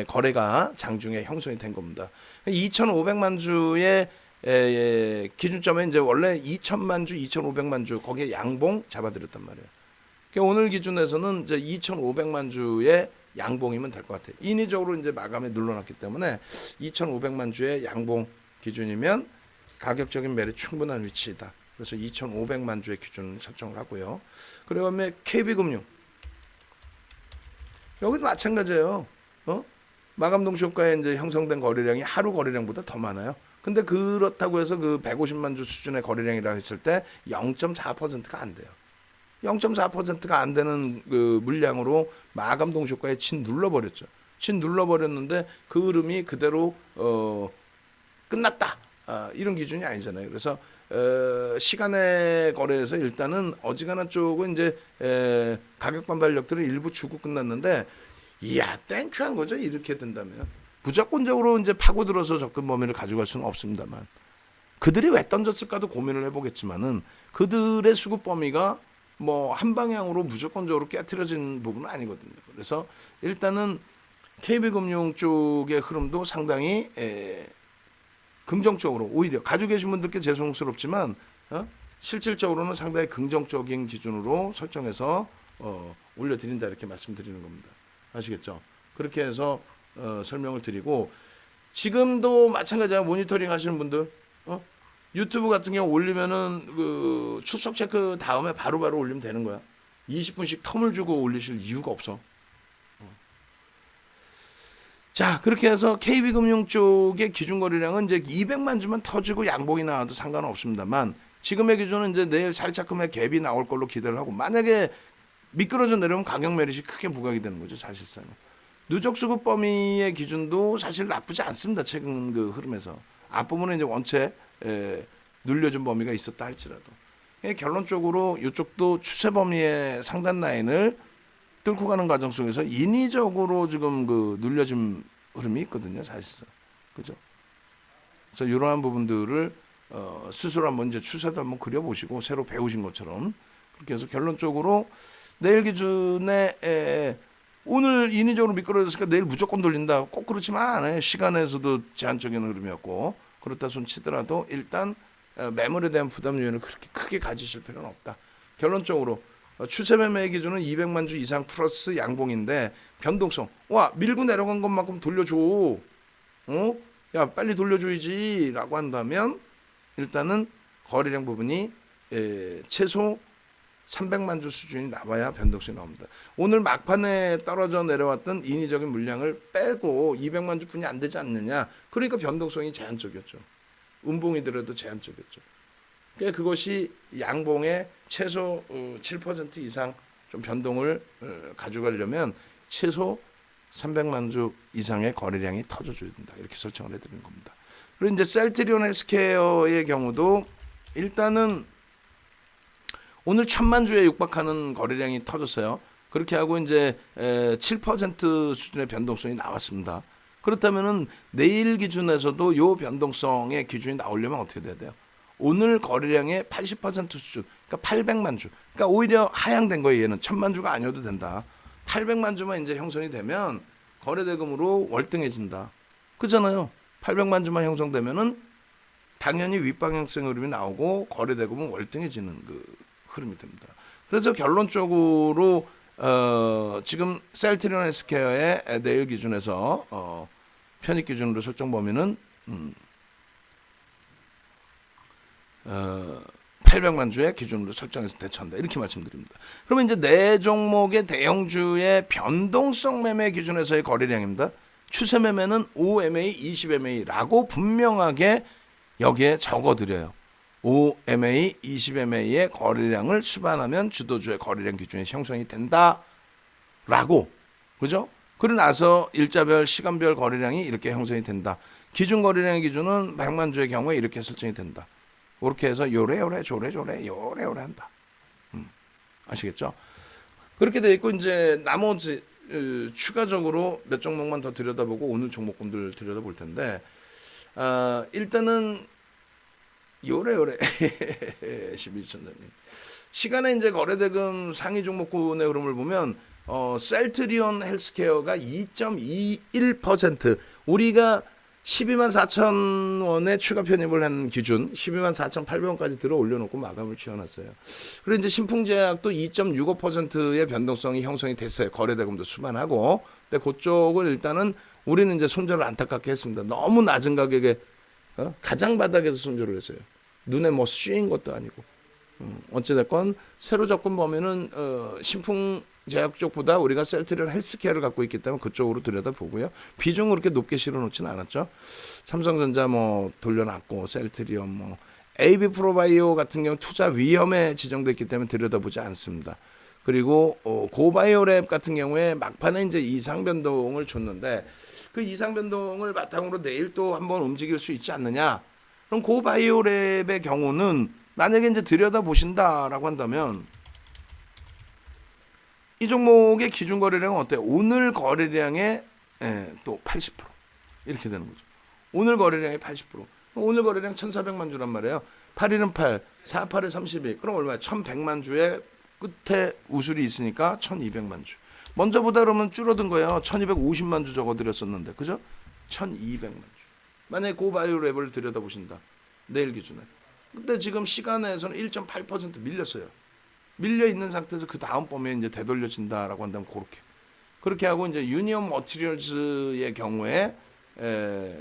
거래가 장중에 형성이 된 겁니다. 2,500만 주의 기준점에 이제 원래 2,000만 주, 2,500만 주 거기에 양봉 잡아드렸단 말이에요. 그러니까 오늘 기준에서는 이제 2,500만 주의 양봉이면 될 것 같아요. 인위적으로 이제 마감에 눌러놨기 때문에 2,500만 주의 양봉 기준이면 가격적인 매력이 충분한 위치이다. 그래서 2,500만 주의 기준을 설정을 하고요. 그다음에 KB금융 여기도 마찬가지예요. 마감 동시효과에 이제 형성된 거래량이 하루 거래량보다 더 많아요. 근데 그렇다고 해서 그 150만 주 수준의 거래량이라 했을 때 0.4%가 안 돼요. 0.4%가 안 되는 그 물량으로 마감 동시효과에 친 눌러버렸죠. 친 눌러버렸는데 그 흐름이 그대로 끝났다. 이런 기준이 아니잖아요. 그래서 시간의 거래에서 일단은 어지간한 쪽은 이제 가격 반발력들을 일부 주고 끝났는데 이야 땡큐한 거죠. 이렇게 된다면 무조건적으로 이제 파고들어서 접근 범위를 가져갈 수는 없습니다만 그들이 왜 던졌을까도 고민을 해보겠지만은 그들의 수급 범위가 뭐 한 방향으로 무조건적으로 깨트려진 부분은 아니거든요. 그래서 일단은 KB금융 쪽의 흐름도 상당히 긍정적으로 오히려 가지고 계신 분들께 죄송스럽지만 실질적으로는 상당히 긍정적인 기준으로 설정해서 올려드린다 이렇게 말씀드리는 겁니다. 아시겠죠? 그렇게 해서 설명을 드리고 지금도 마찬가지야. 모니터링 하시는 분들 유튜브 같은 경우 올리면은 그 출석 체크 다음에 바로바로 올리면 되는 거야. 20분씩 텀을 주고 올리실 이유가 없어. 자, 그렇게 해서 KB금융 쪽의 기준 거래량은 이제 200만 주만 터지고 양봉이 나와도 상관은 없습니다만 지금의 기준은 이제 내일 살짝금의 갭이 나올 걸로 기대를 하고 만약에 미끄러져 내려오면 가격 매릿이 크게 부각이 되는 거죠, 사실상. 누적 수급 범위의 기준도 사실 나쁘지 않습니다. 최근 그 흐름에서. 앞부분에 이제 원체 눌려준 범위가 있었다 할지라도. 결론적으로 이쪽도 추세 범위의 상단 라인을 뚫고 가는 과정 속에서 인위적으로 지금 그 눌려진 흐름이 있거든요, 사실상. 그죠? 그래서 이러한 부분들을 스스로 한번 이제 추세도 한번 그려보시고 새로 배우신 것처럼 그렇게 해서 결론적으로 내일 기준에 오늘 인위적으로 미끄러졌으니까 내일 무조건 돌린다. 꼭 그렇지만 않아요. 시간에서도 제한적인 흐름이었고 그렇다 손 치더라도 일단 매물에 대한 부담 요인을 그렇게 크게 가지실 필요는 없다. 결론적으로 추세 매매 기준은 200만 주 이상 플러스 양봉인데 변동성. 와 밀고 내려간 것만큼 돌려줘. 야 빨리 돌려줘야지라고 한다면 일단은 거래량 부분이 최소 300만 주 수준이 나와야 변동성이 나옵니다. 오늘 막판에 떨어져 내려왔던 인위적인 물량을 빼고 200만 주뿐이 안 되지 않느냐. 그러니까 변동성이 제한적이었죠. 음봉이더라도 제한적이었죠. 그러니까 그것이 양봉의 최소 7% 이상 좀 변동을 가져가려면 최소 300만 주 이상의 거래량이 터져줘야 된다. 이렇게 설정을 해드리는 겁니다. 그리고 이제 셀트리온 헬스케어의 경우도 일단은 오늘 1000만 주에 육박하는 거래량이 터졌어요. 그렇게 하고 이제 7% 수준의 변동성이 나왔습니다. 그렇다면은 내일 기준에서도 요 변동성의 기준이 나오려면 어떻게 돼야 돼요? 오늘 거래량의 80% 수준, 그러니까 800만 주. 그러니까 오히려 하향된 거예요. 얘는 1000만 주가 아니어도 된다. 800만 주만 이제 형성이 되면 거래대금으로 월등해진다. 그잖아요. 800만 주만 형성되면은 당연히 윗방향성 흐름이 나오고 거래대금은 월등해지는 그 흐름이 됩니다. 그래서 결론적으로 지금 셀트리온 헬스케어의 내일 기준에서 편입 기준으로 설정 범위는 800만 주의 기준으로 설정해서 대처한다. 이렇게 말씀드립니다. 그러면 이제 네 종목의 대형주의 변동성 매매 기준에서의 거래량입니다. 추세 매매는 5MA, 20MA라고 분명하게 여기에 적어드려요. 5MA, 20MA의 거래량을 수반하면 주도주의 거래량 기준이 형성이 된다라고, 그죠? 그러고 나서 일자별, 시간별 거래량이 이렇게 형성이 된다. 기준 거래량의 기준은 100만 주의 경우에 이렇게 설정이 된다. 그렇게 해서 요래요래 조래조래 요래요래 한다. 아시겠죠? 그렇게 돼 있고 이제 나머지 추가적으로 몇 종목만 더 들여다보고 오늘 종목군들 들여다볼 텐데 일단은 요래요래 12천단님 시간에 이제 거래대금 상위 종목군의 흐름을 보면 셀트리온 헬스케어가 2.21% 우리가 12만 4천 원에 추가 편입을 한 기준 12만 4,800원까지 들어 올려놓고 마감을 지어놨어요. 그리고 이제 신풍제약도 2.65%의 변동성이 형성이 됐어요. 거래대금도 수반하고. 근데 그쪽을 일단은 우리는 이제 손절을 안타깝게 했습니다. 너무 낮은 가격에 가장 바닥에서 손절을 했어요. 눈에 뭐 씌인 것도 아니고. 어찌됐건 새로 접근 보면은 신풍제약 쪽보다 우리가 셀트리온 헬스케어를 갖고 있기 때문에 그쪽으로 들여다보고요. 비중을 그렇게 높게 실어놓지는 않았죠. 삼성전자 뭐 돌려놨고 셀트리온 뭐 AB 프로바이오 같은 경우 투자 위험에 지정됐기 때문에 들여다보지 않습니다. 그리고 고바이오랩 같은 경우에 막판에 이제 이상 변동을 줬는데 그 이상 변동을 바탕으로 내일 또 한번 움직일 수 있지 않느냐? 그럼 고바이오랩의 경우는 만약에 이제 들여다보신다라고 한다면 이 종목의 기준 거래량은 어때요? 오늘 거래량의 또 80% 이렇게 되는 거죠. 오늘 거래량의 80%. 오늘 거래량 1,400만 주란 말이에요. 8일은 8, 4, 8에 32. 그럼 얼마야? 1,100만 주의 끝에 우술이 있으니까 1,200만 주. 먼저보다 그러면 줄어든 거예요. 1,250만 주 적어드렸었는데, 그죠? 1,200만 주. 만약에 고바이오랩을 들여다보신다. 내일 기준에. 근데 지금 시간에서는 1.8% 밀렸어요. 밀려 있는 상태에서 그 다음 범위에 이제 되돌려진다라고 한다면 그렇게 하고 이제 유니온 머티리얼즈의 경우에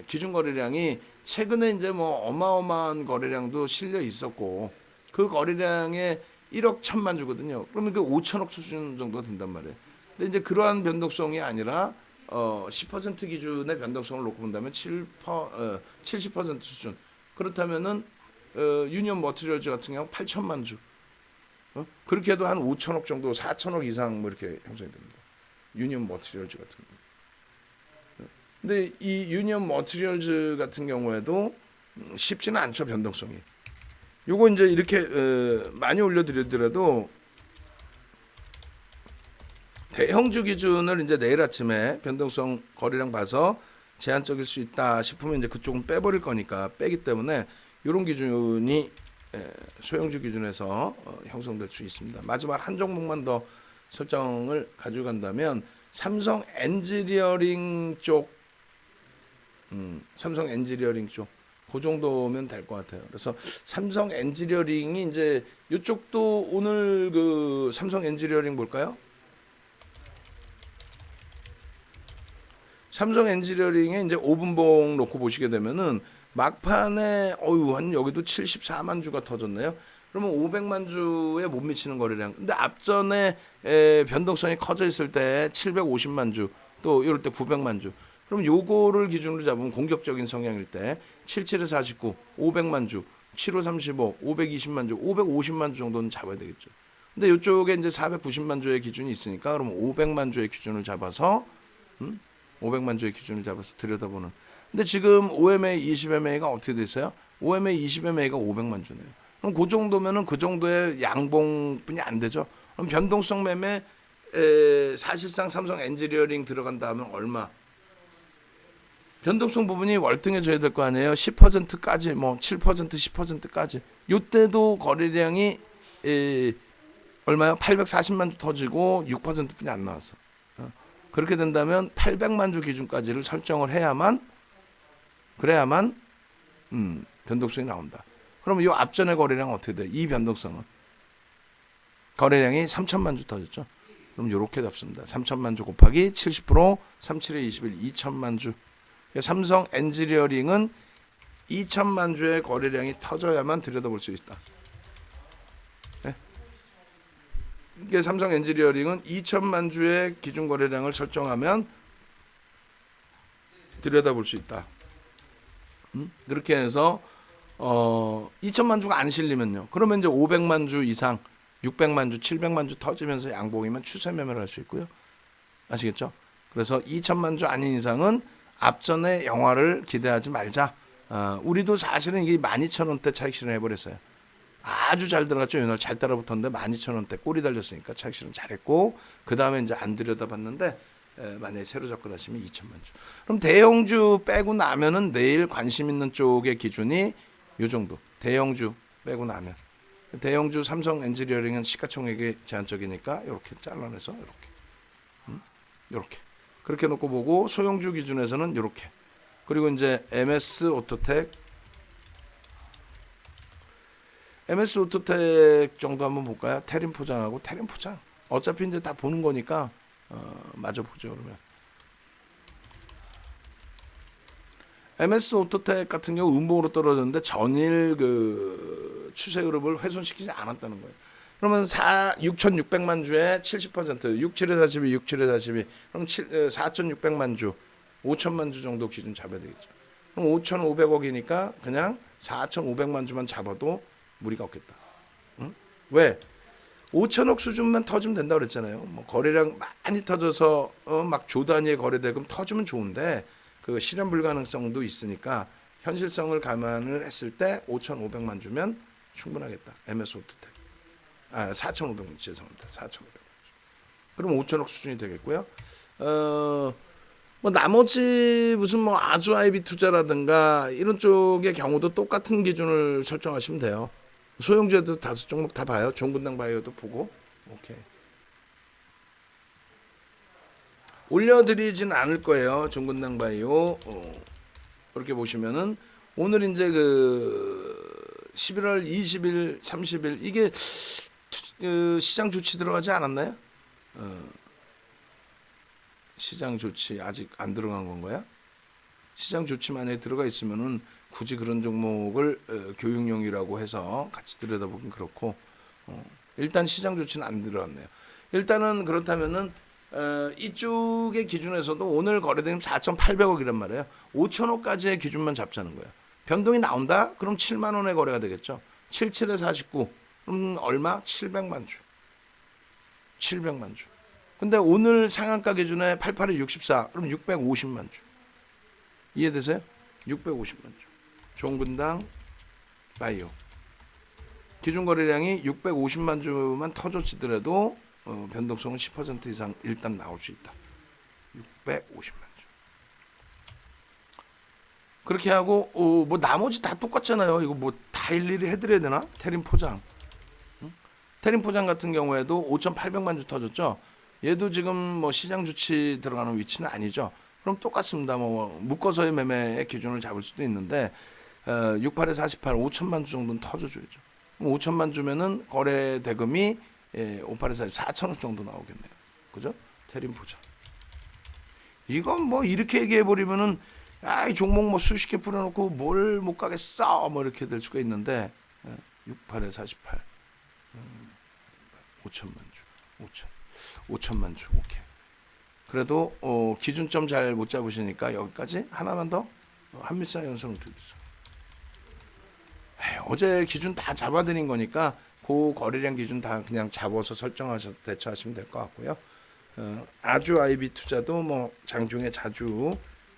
기준 거래량이 최근에 이제 뭐 어마어마한 거래량도 실려 있었고 그 거래량에 1억 1천만 주거든요. 그러면 그 5천억 수준 정도가 된단 말이에요. 근데 이제 그러한 변동성이 아니라 10% 기준의 변동성을 놓고 본다면 70% 수준. 그렇다면은 유니온 머티리얼즈 같은 경우 8천만 주. 그렇게 해도 한 5천억 정도, 4천억 이상 뭐 이렇게 형성이 됩니다. 유니온 머티리얼즈 같은 경우. 근데 이 유니온 머티리얼즈 같은 경우에도 쉽지는 않죠, 변동성이. 요거 이제 이렇게 많이 올려드리더라도 대형주 기준을 이제 내일 아침에 변동성 거래량 봐서 제한적일 수 있다 싶으면 이제 그쪽은 빼버릴 거니까 빼기 때문에 이런 기준이 소형주 기준에서 형성될 수 있습니다. 마지막 한 종목만 더 설정을 가져간다면 삼성 엔지니어링 쪽, 삼성 엔지니어링 쪽, 그 정도면 될 것 같아요. 그래서 삼성 엔지니어링이 이제 이쪽도 오늘 그 삼성 엔지니어링 볼까요? 삼성 엔지니어링에 이제 5분봉 놓고 보시게 되면은 막판에 한 여기도 74만 주가 터졌네요. 그러면 500만 주에 못 미치는 거래량. 근데 앞전에 변동성이 커져 있을 때 750만 주, 또 이럴 때 900만 주. 그럼 요거를 기준으로 잡으면 공격적인 성향일 때 77에 49, 500만 주, 75, 35, 520만 주, 550만 주 정도는 잡아야 되겠죠. 근데 이쪽에 이제 490만 주의 기준이 있으니까 그러면 500만 주의 기준을 잡아서 500만 주의 기준을 잡아서 들여다보는. 근데 지금 OMA 20MA가 어떻게 됐어요? OMA 20MA가 500만 주네요. 그럼 그 정도면은 그 정도의 양봉뿐이 안 되죠. 그럼 변동성 매매 사실상 삼성 엔지니어링 들어간다 하면 얼마? 변동성 부분이 월등해져야 될 거 아니에요. 10%까지 뭐 7%, 10%까지. 요때도 거래량이 얼마요? 840만 주 터지고 6%뿐이 안 나왔어. 그렇게 된다면 800만 주 기준까지를 설정을 해야만 그래야만 변동성이 나온다. 그러면 이 앞전의 거래량 어떻게 돼? 이 변동성은 거래량이 3천만 주 터졌죠. 그럼 이렇게 잡습니다. 3천만 주 곱하기 70% 37에 21 2천만 주. 삼성 엔지니어링은 2천만 주의 거래량이 터져야만 들여다볼 수 있다. 네? 이게 삼성 엔지니어링은 2천만 주의 기준 거래량을 설정하면 들여다볼 수 있다. 그렇게 해서 2천만 주가 안 실리면요. 그러면 이제 500만 주 이상, 600만 주, 700만 주 터지면서 양봉이면 추세 매매를 할 수 있고요. 아시겠죠? 그래서 2천만 주 아닌 이상은 앞전의 영화를 기대하지 말자. 우리도 사실은 이게 12,000원대 차익 실현 해버렸어요. 아주 잘 들어갔죠. 이날 잘 따라붙었는데 12,000원대 꼬리 달렸으니까 차익 실현 잘했고, 그 다음에 이제 안 들여다봤는데 만약에 새로 접근하시면 2천만 주. 그럼 대형주 빼고 나면은 내일 관심 있는 쪽의 기준이 요 정도. 대형주 빼고 나면 대형주 삼성 엔지니어링은 시가총액이 제한적이니까 이렇게 잘라내서 이렇게 그렇게 놓고 보고, 소형주 기준에서는 이렇게. 그리고 이제 MS 오토텍 정도 한번 볼까요? 테린 포장하고 테린 포장. 어차피 이제 다 보는 거니까 마저 보죠. 그러면 MS 오토텍 같은 경우 음봉으로 떨어졌는데 전일 그 추세 그룹을 훼손시키지 않았다는 거예요. 그러면 6,600만 주에 70%, 67에 42, 67에 42. 그럼 4,600만 주, 5천만 주 정도 기준 잡아야 되겠죠. 그럼 5,500억이니까 그냥 4,500만 주만 잡아도 무리가 없겠다. 응? 왜? 5천억 수준만 터지면 된다고 그랬잖아요. 뭐 거래량 많이 터져서 막 조 단위의 거래대금 터지면 좋은데 그 실현 불가능성도 있으니까 현실성을 감안을 했을 때 5,500만 주면 충분하겠다. MS 오토텍. 4,500만 주, 죄송합니다. 4,500만 주. 그럼 5천억 수준이 되겠고요. 뭐 나머지 무슨 뭐 아주 IB 투자라든가 이런 쪽의 경우도 똑같은 기준을 설정하시면 돼요. 소형주에도 5종목 다 봐요. 종근당 바이오도 보고. 오케이. 올려드리진 않을 거예요. 종근당 바이오. 이렇게 보시면은 오늘 이제 그 11월 20일, 30일 이게 시장 조치 들어가지 않았나요? 시장 조치 아직 안 들어간 건가요? 시장 조치 만에 들어가 있으면은 굳이 그런 종목을 교육용이라고 해서 같이 들여다보긴 그렇고, 일단 시장 조치는 안 들어갔네요. 일단은 그렇다면은 이쪽의 기준에서도 오늘 거래되면 4,800억이란 말이에요. 5천억까지의 기준만 잡자는 거예요. 변동이 나온다? 그럼 7만 원의 거래가 되겠죠. 77에 49. 그럼 얼마? 700만 주. 700만 주. 근데 오늘 상한가 기준에 88에 64. 그럼 650만 주. 이해되세요? 650만 주. 종근당 바이오. 기준 거래량이 650만 주만 터져지더라도 변동성은 10% 이상 일단 나올 수 있다. 650만 주. 그렇게 하고 뭐 나머지 다 똑같잖아요. 이거 뭐 다 일일이 해드려야 되나? 테린 포장. 테린 포장 같은 경우에도 5,800만 주 터졌죠. 얘도 지금 뭐 시장 주치 들어가는 위치는 아니죠. 그럼 똑같습니다. 뭐 묶어서의 매매의 기준을 잡을 수도 있는데 68에 48, 5천만 주 정도는 터져줘야죠. 5천만 주면은 거래 대금이 58에 40, 4천억 정도 나오겠네요. 그죠? 테린 보자. 이건 뭐 이렇게 얘기해 버리면은 이 종목 뭐 수십 개 뿌려놓고 뭘 못 가겠어 뭐 이렇게 될 수가 있는데 68에 48, 5천만 주, 5천만 주, 오케이. 그래도 기준점 잘 못 잡으시니까 여기까지 하나만 더 한미사 연속으로 들겠어. 어제 기준 다 잡아드린 거니까 그 거래량 기준 다 그냥 잡아서 설정하셔서 대처하시면 될 것 같고요. 아주 IB 투자도 뭐 장중에 자주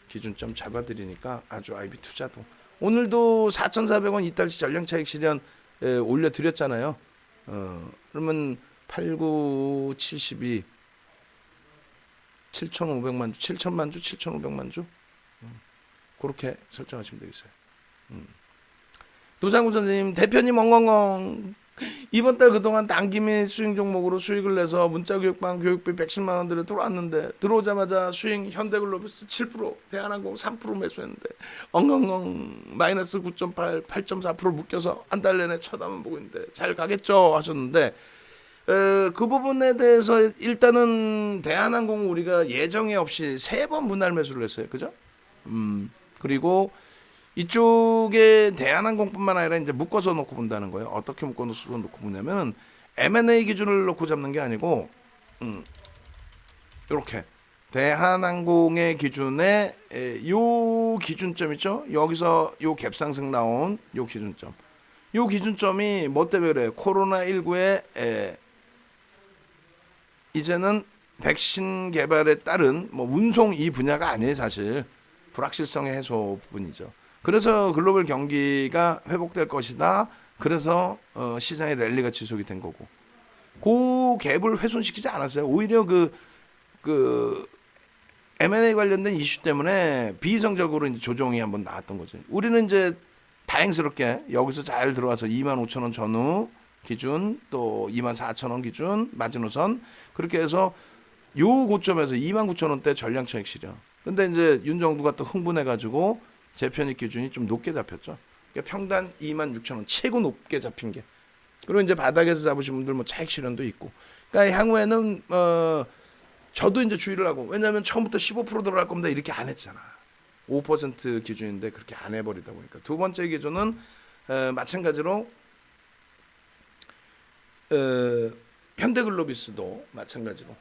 기준점 잡아드리니까 아주 IB 투자도 오늘도 4,400원 이달치 전량 차익 실현 올려드렸잖아요. 그러면 8, 9, 72 7,500만 주, 7천만 주, 7,500만 주 그렇게 설정하시면 되겠어요. 노상훈 선생님, 대표님 엉엉엉 이번 달 그동안 단기 및 수익 종목으로 수익을 내서 문자교육방 교육비 110만 원들이 들어왔는데 들어오자마자 수익 현대글로비스 7%, 대한항공 3% 매수했는데 엉엉엉 마이너스 9.8, 8.4% 묶여서 한 달 내내 쳐다만 보고 있는데 잘 가겠죠 하셨는데 그 부분에 대해서 일단은 대한항공 우리가 예정에 없이 3번 분할 매수를 했어요. 그죠? 그리고 이쪽에 대한항공뿐만 아니라 이제 묶어서 놓고 본다는 거예요. 어떻게 묶어서 놓고 보냐면은 M&A 기준을 놓고 잡는 게 아니고 이렇게 대한항공의 기준에 요 기준점 있죠? 여기서 요 갭상승 나온 요 기준점. 요 기준점이 뭐 때문에 그래요? 코로나19에 이제는 백신 개발에 따른 뭐 운송 이 분야가 아니에요, 사실. 불확실성의 해소 부분이죠. 그래서 글로벌 경기가 회복될 것이다. 그래서 시장의 랠리가 지속이 된 거고. 그 갭을 훼손시키지 않았어요. 오히려 그 M&A 관련된 이슈 때문에 비이성적으로 이제 조정이 한번 나왔던 거죠. 우리는 이제 다행스럽게 여기서 잘 들어와서 25,000원 전후 기준 또 24,000원 기준 마지노선 그렇게 해서 요 고점에서 29,000원대 전량 차익 실현. 근데 이제 윤 정부가 또 흥분해가지고 재편입 기준이 좀 높게 잡혔죠. 그러니까 평단 26,000원 최고 높게 잡힌 게. 그리고 이제 바닥에서 잡으신 분들 뭐 차익 실현도 있고. 그러니까 향후에는 저도 이제 주의를 하고 왜냐하면 처음부터 15% 들어갈 겁니다 이렇게 안 했잖아. 5% 기준인데 그렇게 안 해버리다 보니까 두 번째 기준은 마찬가지로 현대글로비스도 마찬가지로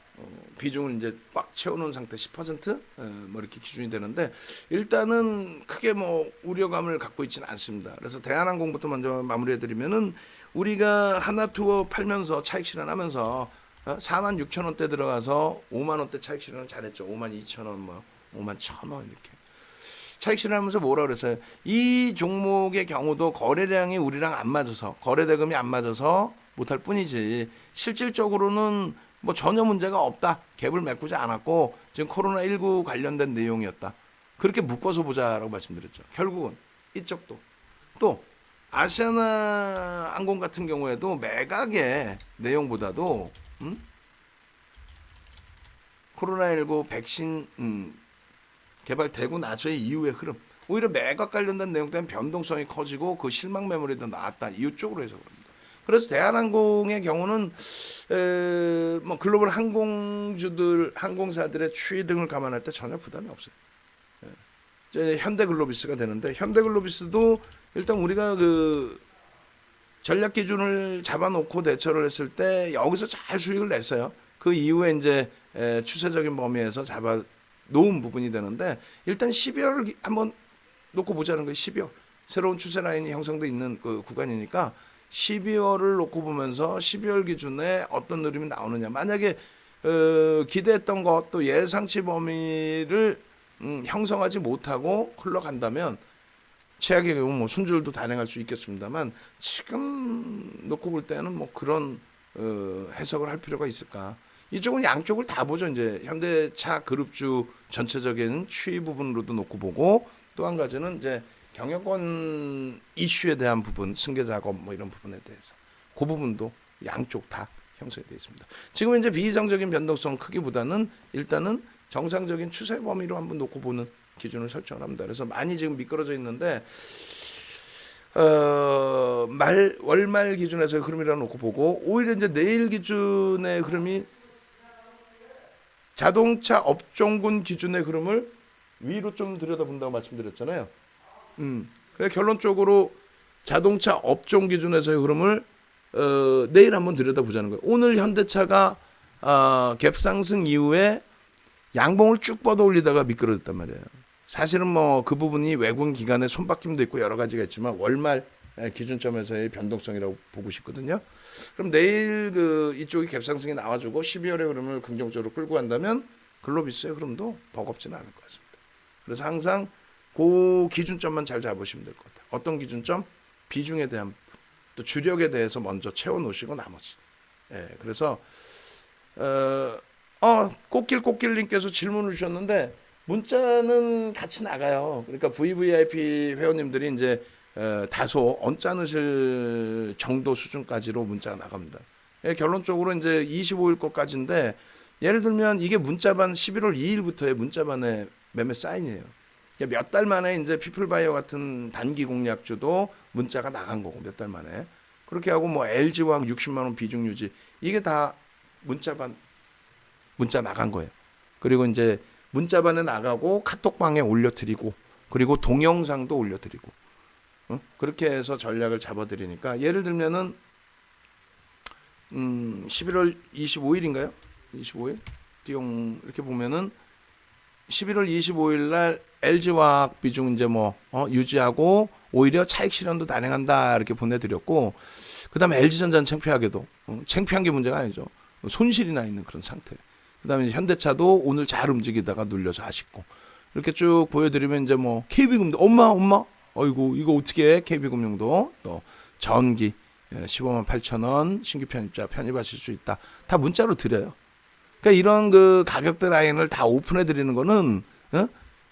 비중을 이제 꽉 채워놓은 상태 10% 뭐 이렇게 기준이 되는데 일단은 크게 뭐 우려감을 갖고 있지는 않습니다. 그래서 대한항공부터 먼저 마무리해드리면은 우리가 하나투어 팔면서 차익 실현하면서 46,000원대 들어가서 5만 원대 차익 실현을 잘했죠. 52,000원 뭐 51,000원 이렇게 차익 실현하면서 뭐라 그랬어요? 이 종목의 경우도 거래량이 우리랑 안 맞아서 거래 대금이 안 맞아서 못할 뿐이지 실질적으로는 뭐 전혀 문제가 없다. 갭을 메꾸지 않았고 지금 코로나19 관련된 내용이었다. 그렇게 묶어서 보자라고 말씀드렸죠. 결국은 이쪽도 또 아시아나항공 같은 경우에도 매각의 내용보다도 코로나19 백신 개발되고 나서의 이후의 흐름 오히려 매각 관련된 내용 때문에 변동성이 커지고 그 실망 매물이 더 나왔다. 이쪽으로 해서 그럽니다. 그래서 대한항공의 경우는 뭐 글로벌 항공주들 항공사들의 추이 등을 감안할 때 전혀 부담이 없어요. 이제 현대글로비스가 되는데 현대글로비스도 일단 우리가 그 전략 기준을 잡아놓고 대처를 했을 때 여기서 잘 수익을 냈어요. 그 이후에 이제 추세적인 범위에서 잡아 놓은 부분이 되는데 일단 12월을 한번 놓고 보자는 거예요. 12월 새로운 추세 라인이 형성돼 있는 그 구간이니까 12월을 놓고 보면서 12월 기준에 어떤 흐름이 나오느냐. 만약에 기대했던 것 또 예상치 범위를 형성하지 못하고 흘러간다면 최악의 경우 뭐 손절도 단행할 수 있겠습니다만 지금 놓고 볼 때는 뭐 그런 해석을 할 필요가 있을까. 이쪽은 양쪽을 다 보죠. 이제 현대차 그룹주 전체적인 추이 부분으로도 놓고 보고 또 한 가지는 이제 경영권 이슈에 대한 부분, 승계 작업 뭐 이런 부분에 대해서 그 부분도 양쪽 다 형성이 되어 있습니다. 지금 이제 비이상적인 변동성 크기보다는 일단은 정상적인 추세 범위로 한번 놓고 보는 기준을 설정을 합니다. 그래서 많이 지금 미끄러져 있는데 월말 기준에서의 흐름이라 놓고 보고, 오히려 이제 내일 기준의 흐름이 자동차 업종군 기준의 흐름을 위로 좀 들여다본다고 말씀드렸잖아요. 그래 결론적으로 자동차 업종 기준에서의 흐름을 내일 한번 들여다보자는 거예요. 오늘 현대차가 갭 상승 이후에 양봉을 쭉 뻗어 올리다가 미끄러졌단 말이에요. 사실은 뭐 그 부분이 외국인 기관의 손바뀜도 있고 여러 가지가 있지만 월말 기준점에서의 변동성이라고 보고 싶거든요. 그럼 내일 이쪽이 갭상승이 나와주고 12월의 흐름을 긍정적으로 끌고 간다면 글로비스의 흐름도 버겁지는 않을 것 같습니다. 그래서 항상 그 기준점만 잘 잡으시면 될 것 같아요. 어떤 기준점? 비중에 대한, 또 주력에 대해서 먼저 채워놓으시고 나머지. 그래서 꽃길님께서 질문을 주셨는데 문자는 같이 나가요. 그러니까 VVIP 회원님들이 이제 다소 언짢으실 정도 수준까지로 문자가 나갑니다. 결론적으로 이제 25일 것까지인데, 예를 들면 이게 문자반 11월 2일부터의 문자반의 매매 사인이에요. 몇 달 만에 이제 피플바이어 같은 단기 공략주도 문자가 나간 거고, 몇 달 만에. 그렇게 하고 뭐 LG화학 60만 원 비중 유지, 이게 다 문자 나간 거예요. 그리고 이제 문자반에 나가고 카톡방에 올려드리고, 그리고 동영상도 올려드리고, 그렇게 해서 전략을 잡아드리니까, 예를 들면은 11월 25일인가요? 25일? 띠용 이렇게 보면은 11월 25일 날 LG화학 비중 이제 유지하고 오히려 차익 실현도 단행한다 이렇게 보내드렸고, 그다음에 LG전자는 창피하게도 창피한 게 문제가 아니죠. 손실이 나 있는 그런 상태. 그다음에 현대차도 오늘 잘 움직이다가 눌려서 아쉽고, 이렇게 쭉 보여드리면 이제 KB금융도 엄마 어이구 이거 어떻게 해? KB금융도 또 전기 15만 8천 원 신규 편입자 편입하실 수 있다. 다 문자로 드려요. 그러니까 이런 그 가격대 라인을 다 오픈해 드리는 거는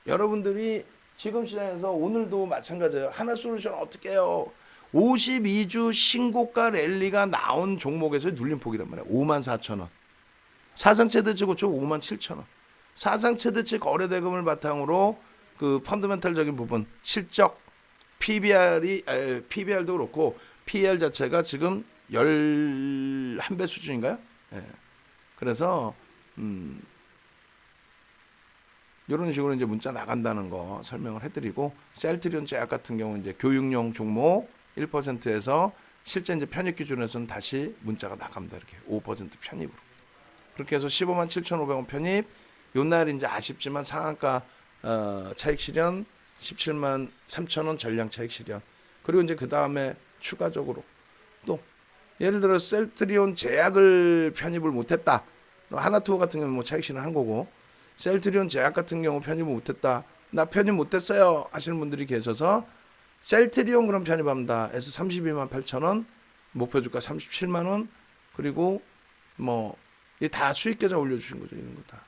여러분들이 지금 시장에서 오늘도 마찬가지예요. 하나솔루션 어떻게 해요? 52주 신고가 랠리가 나온 종목에서의 눌림폭이란 말이에요. 5만 4천 원. 사상 최대치 고쳐 5만 7천 원. 사상 최대치 거래 대금을 바탕으로 그 펀더멘탈적인 부분, 실적, PBR도 그렇고 PER 자체가 지금 11배 수준인가요? 그래서 이런 식으로 이제 문자 나간다는 거 설명을 해드리고, 셀트리온 제약 같은 경우 이제 교육용 종목 1%에서 실제 이제 편입 기준에서는 다시 문자가 나갑니다. 이렇게 5% 편입으로. 그렇게 해서 15만 7,500원 편입. 요날 이제 아쉽지만 상한가 차익 실현 17만 3,000원 전량 차익 실현. 그리고 이제 그 다음에 추가적으로 또 예를 들어 셀트리온 제약을 편입을 못했다. 하나투어 같은 경우는 차익 실현한 거고, 셀트리온 제약 같은 경우 편입을 못했다. 나 편입 못했어요 하시는 분들이 계셔서 셀트리온 그럼 편입합니다. 해서 32만 8,000원, 목표 주가 37만 원, 그리고 이 다 수익 계좌 올려주신 거죠. 이런 거 다.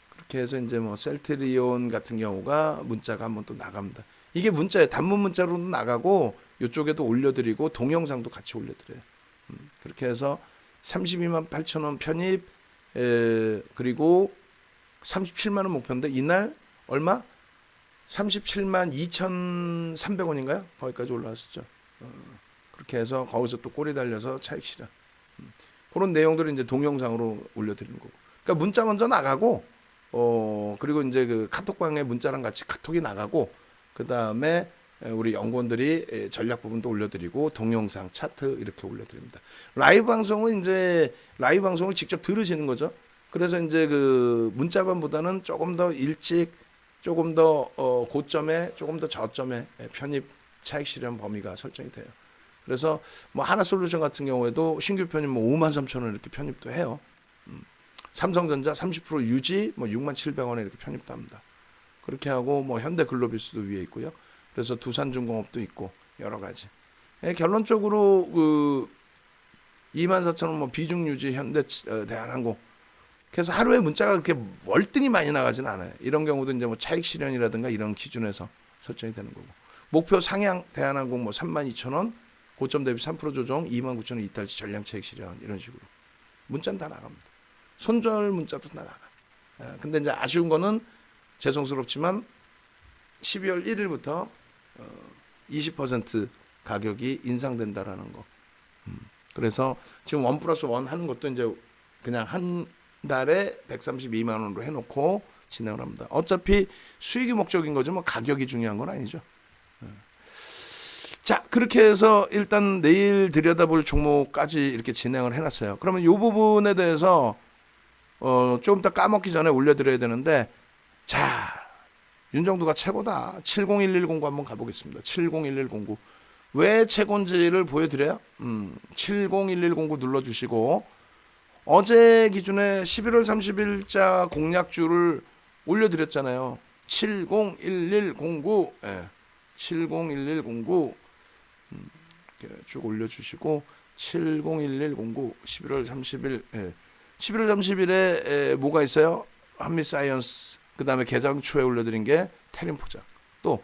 그렇게 해서 이제 셀트리온 같은 경우가 문자가 한번 또 나갑니다. 이게 문자에 단문 문자로도 나가고 이쪽에도 올려드리고 동영상도 같이 올려드려요. 그렇게 해서 32만 8천 원 편입, 그리고 37만 원 목표인데 이날 얼마? 37만 2,300원인가요? 거기까지 올라왔었죠. 그렇게 해서 거기서 또 꼬리 달려서 차익 실현. 그런 내용들을 이제 동영상으로 올려드리는 거고. 그러니까 문자 먼저 나가고, 그리고 이제 그 카톡방에 문자랑 같이 카톡이 나가고, 그 다음에 우리 연구원들이 전략 부분도 올려드리고 동영상, 차트 이렇게 올려드립니다. 라이브 방송은 이제 라이브 방송을 직접 들으시는 거죠. 그래서 이제 그 문자반보다는 조금 더 일찍, 조금 더 고점에, 조금 더 저점에 편입 차익 실현 범위가 설정이 돼요. 그래서 하나솔루션 같은 경우에도 신규 편입 5만 3천 원 이렇게 편입도 해요. 삼성전자 30% 유지 6만 700원에 이렇게 편입도 합니다. 그렇게 하고 현대글로비스도 위에 있고요. 그래서 두산중공업도 있고 여러 가지. 결론적으로 그 24,000원 비중 유지 현대 대한항공. 그래서 하루에 문자가 그렇게 월등히 많이 나가진 않아요. 이런 경우도 이제 차익 실현이라든가 이런 기준에서 설정이 되는 거고. 목표 상향 대한항공 32,000원, 고점 대비 3% 조정 29,000원 이탈시 전량차익 실현 이런 식으로 문자는 다 나갑니다. 손절 문자도 다 나가. 근데 이제 아쉬운 거는 죄송스럽지만 12월 1일부터 20% 가격이 인상된다라는 거. 그래서 지금 1+1 하는 것도 이제 그냥 한 달에 132만 원으로 해놓고 진행을 합니다. 어차피 수익이 목적인 거죠. 뭐 가격이 중요한 건 아니죠. 자, 그렇게 해서 일단 내일 들여다볼 종목까지 이렇게 진행을 해놨어요. 그러면 이 부분에 대해서 조금 더 까먹기 전에 올려드려야 되는데, 자, 윤정두가 최고다. 701109 한번 가보겠습니다. 701109. 왜 최고인지를 보여드려요. 701109 눌러주시고, 어제 기준에 11월 30일자 공략주를 올려드렸잖아요. 701109. 예. 701109. 이렇게 쭉 올려주시고, 701109. 11월 30일. 예. 11월 30일에 뭐가 있어요? 한미사이언스. 그 다음에 개장 초에 올려드린 게 테림포장. 또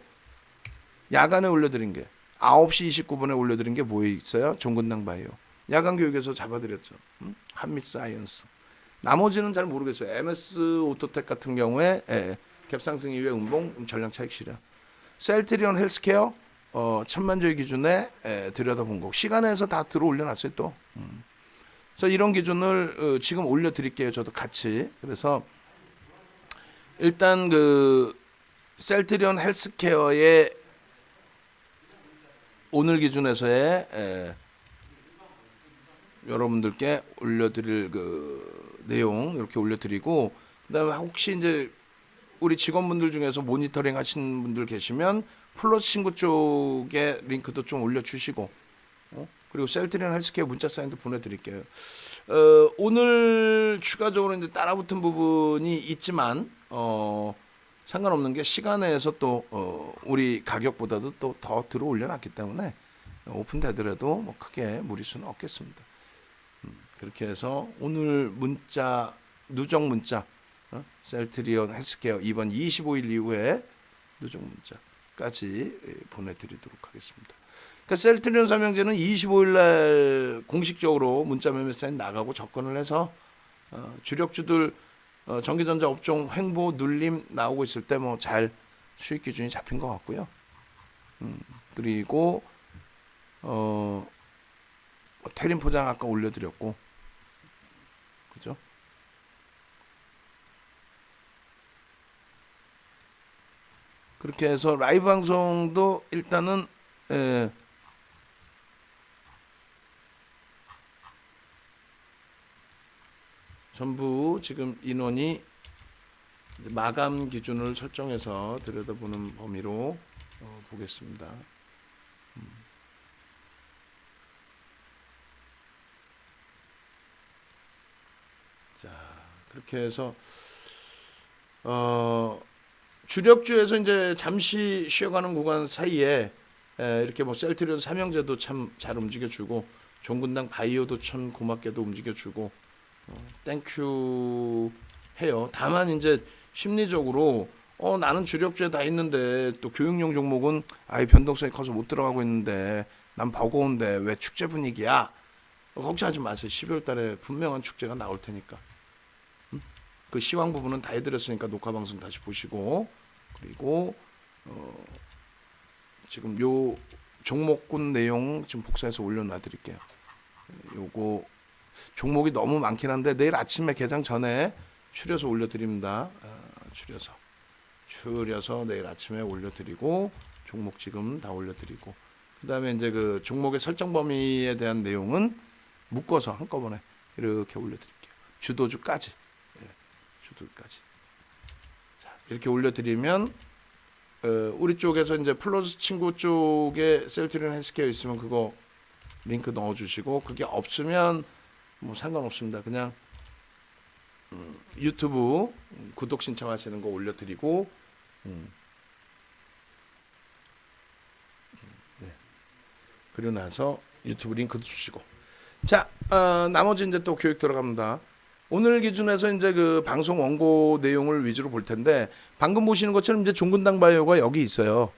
야간에 올려드린 게 9시 29분에 올려드린 게 뭐 있어요? 종근당 바이오. 야간 교육에서 잡아드렸죠. 한미사이언스. 나머지는 잘 모르겠어요. MS 오토텍 같은 경우에 갭상승 이후에 운봉 전량 차익 실현. 셀트리온 헬스케어 1000만주의 기준에 들여다본 거. 시간에서 다 들어 올려놨어요 또. 그래서 이런 기준을 지금 올려드릴게요. 저도 같이. 그래서 일단 그 셀트리온 헬스케어의 오늘 기준에서의 여러분들께 올려드릴 그 내용 이렇게 올려드리고, 그다음에 혹시 이제 우리 직원분들 중에서 모니터링 하시는 분들 계시면 플러스 친구 쪽에 링크도 좀 올려주시고, 그리고 셀트리온 헬스케어 문자 사인도 보내드릴게요. 오늘 추가적으로 이제 따라붙은 부분이 있지만 상관없는 게 시간에서 또 우리 가격보다도 또 더 들어 올려놨기 때문에 오픈되더라도 뭐 크게 무리수는 없겠습니다. 그렇게 해서 오늘 문자 누적 문자 셀트리온 헬스케어 이번 25일 이후에 누적 문자까지 보내드리도록 하겠습니다. 그러니까 셀트리온 삼형제는 25일 날 공식적으로 문자 매매 사인 나가고 접근을 해서 주력주들 전기전자 업종 횡보 눌림 나오고 있을 때 뭐 잘 수익 기준이 잡힌 것 같고요. 그리고 테림 포장 아까 올려드렸고, 그죠? 그렇게 해서 라이브 방송도 일단은 전부 지금 인원이 마감 기준을 설정해서 들여다보는 범위로 보겠습니다. 자, 그렇게 해서 주력주에서 이제 잠시 쉬어가는 구간 사이에 이렇게 뭐 셀트리온 삼형제도 참 잘 움직여주고, 종근당 바이오도 참 고맙게도 움직여주고, 땡큐 해요. 다만 이제 심리적으로 나는 주력주에 다 있는데 또 교육용 종목은 아예 변동성이 커서 못 들어가고 있는데 난 버거운데 왜 축제 분위기야? 걱정하지 마세요. 12월 달에 분명한 축제가 나올 테니까. 그 시황 부분은 다 해드렸으니까 녹화 방송 다시 보시고, 그리고 지금 요 종목군 내용 지금 복사해서 올려놔 드릴게요. 요거 종목이 너무 많긴 한데 내일 아침에 개장 전에 추려서 올려드립니다. 추려서 내일 아침에 올려드리고, 종목 지금 다 올려드리고, 그 다음에 이제 그 종목의 설정 범위에 대한 내용은 묶어서 한꺼번에 이렇게 올려드릴게요. 주도주까지. 주도주까지. 자, 이렇게 올려드리면 우리 쪽에서 이제 플러스 친구 쪽에 셀트리온 헬스케어 있으면 그거 링크 넣어주시고, 그게 없으면 뭐 상관없습니다. 그냥 유튜브 구독 신청하시는 거 올려드리고, 네. 그리고 나서 유튜브 링크도 주시고, 자, 나머지 이제 또 교육 들어갑니다. 오늘 기준에서 이제 그 방송 원고 내용을 위주로 볼 텐데, 방금 보시는 것처럼 이제 종근당 바이오가 여기 있어요.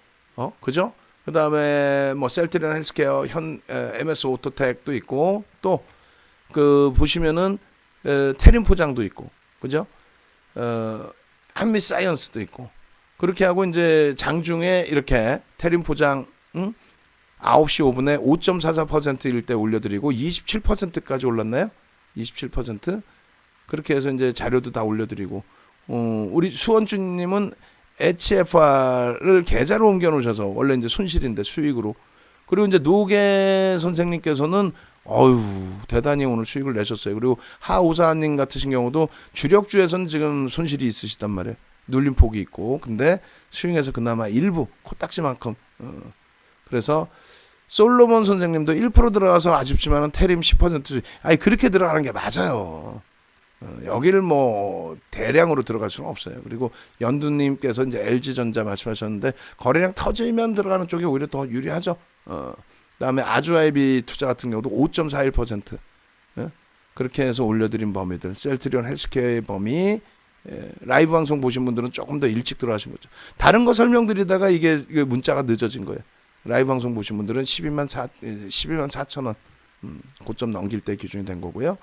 그죠? 그다음에 뭐 셀트리온 헬스케어, MS 오토텍도 있고 또 그 보시면은 테린 포장도 있고 그죠? 한미 사이언스도 있고 그렇게 하고 이제 장중에 이렇게 테린 포장 9시 5분에 5.44%일 때 올려드리고 27%까지 올랐나요? 27% 그렇게 해서 이제 자료도 다 올려드리고 우리 수원주님은 HFR을 계좌로 옮겨 놓으셔서 원래 이제 손실인데 수익으로 그리고 이제 노계 선생님께서는 어유 대단히 오늘 수익을 내셨어요. 그리고 하오사님 같으신 경우도 주력주에서는 지금 손실이 있으시단 말이에요. 눌림 폭이 있고 근데 수익에서 그나마 일부 코딱지만큼 그래서 솔로몬 선생님도 1% 들어가서 아쉽지만은 테림 10% 아니 그렇게 들어가는 게 맞아요. 여기를 뭐 대량으로 들어갈 수는 없어요. 그리고 연두님께서 이제 LG전자 말씀하셨는데 거래량 터지면 들어가는 쪽이 오히려 더 유리하죠. 그다음에 아주아이비 투자 같은 경우도 5.41% 그렇게 해서 올려드린 범위들 셀트리온 헬스케어의 범위 라이브 방송 보신 분들은 조금 더 일찍 들어가신 거죠. 다른 거 설명드리다가 이게 문자가 늦어진 거예요. 라이브 방송 보신 분들은 12만 4천 원 고점 넘길 때 기준이 된 거고요.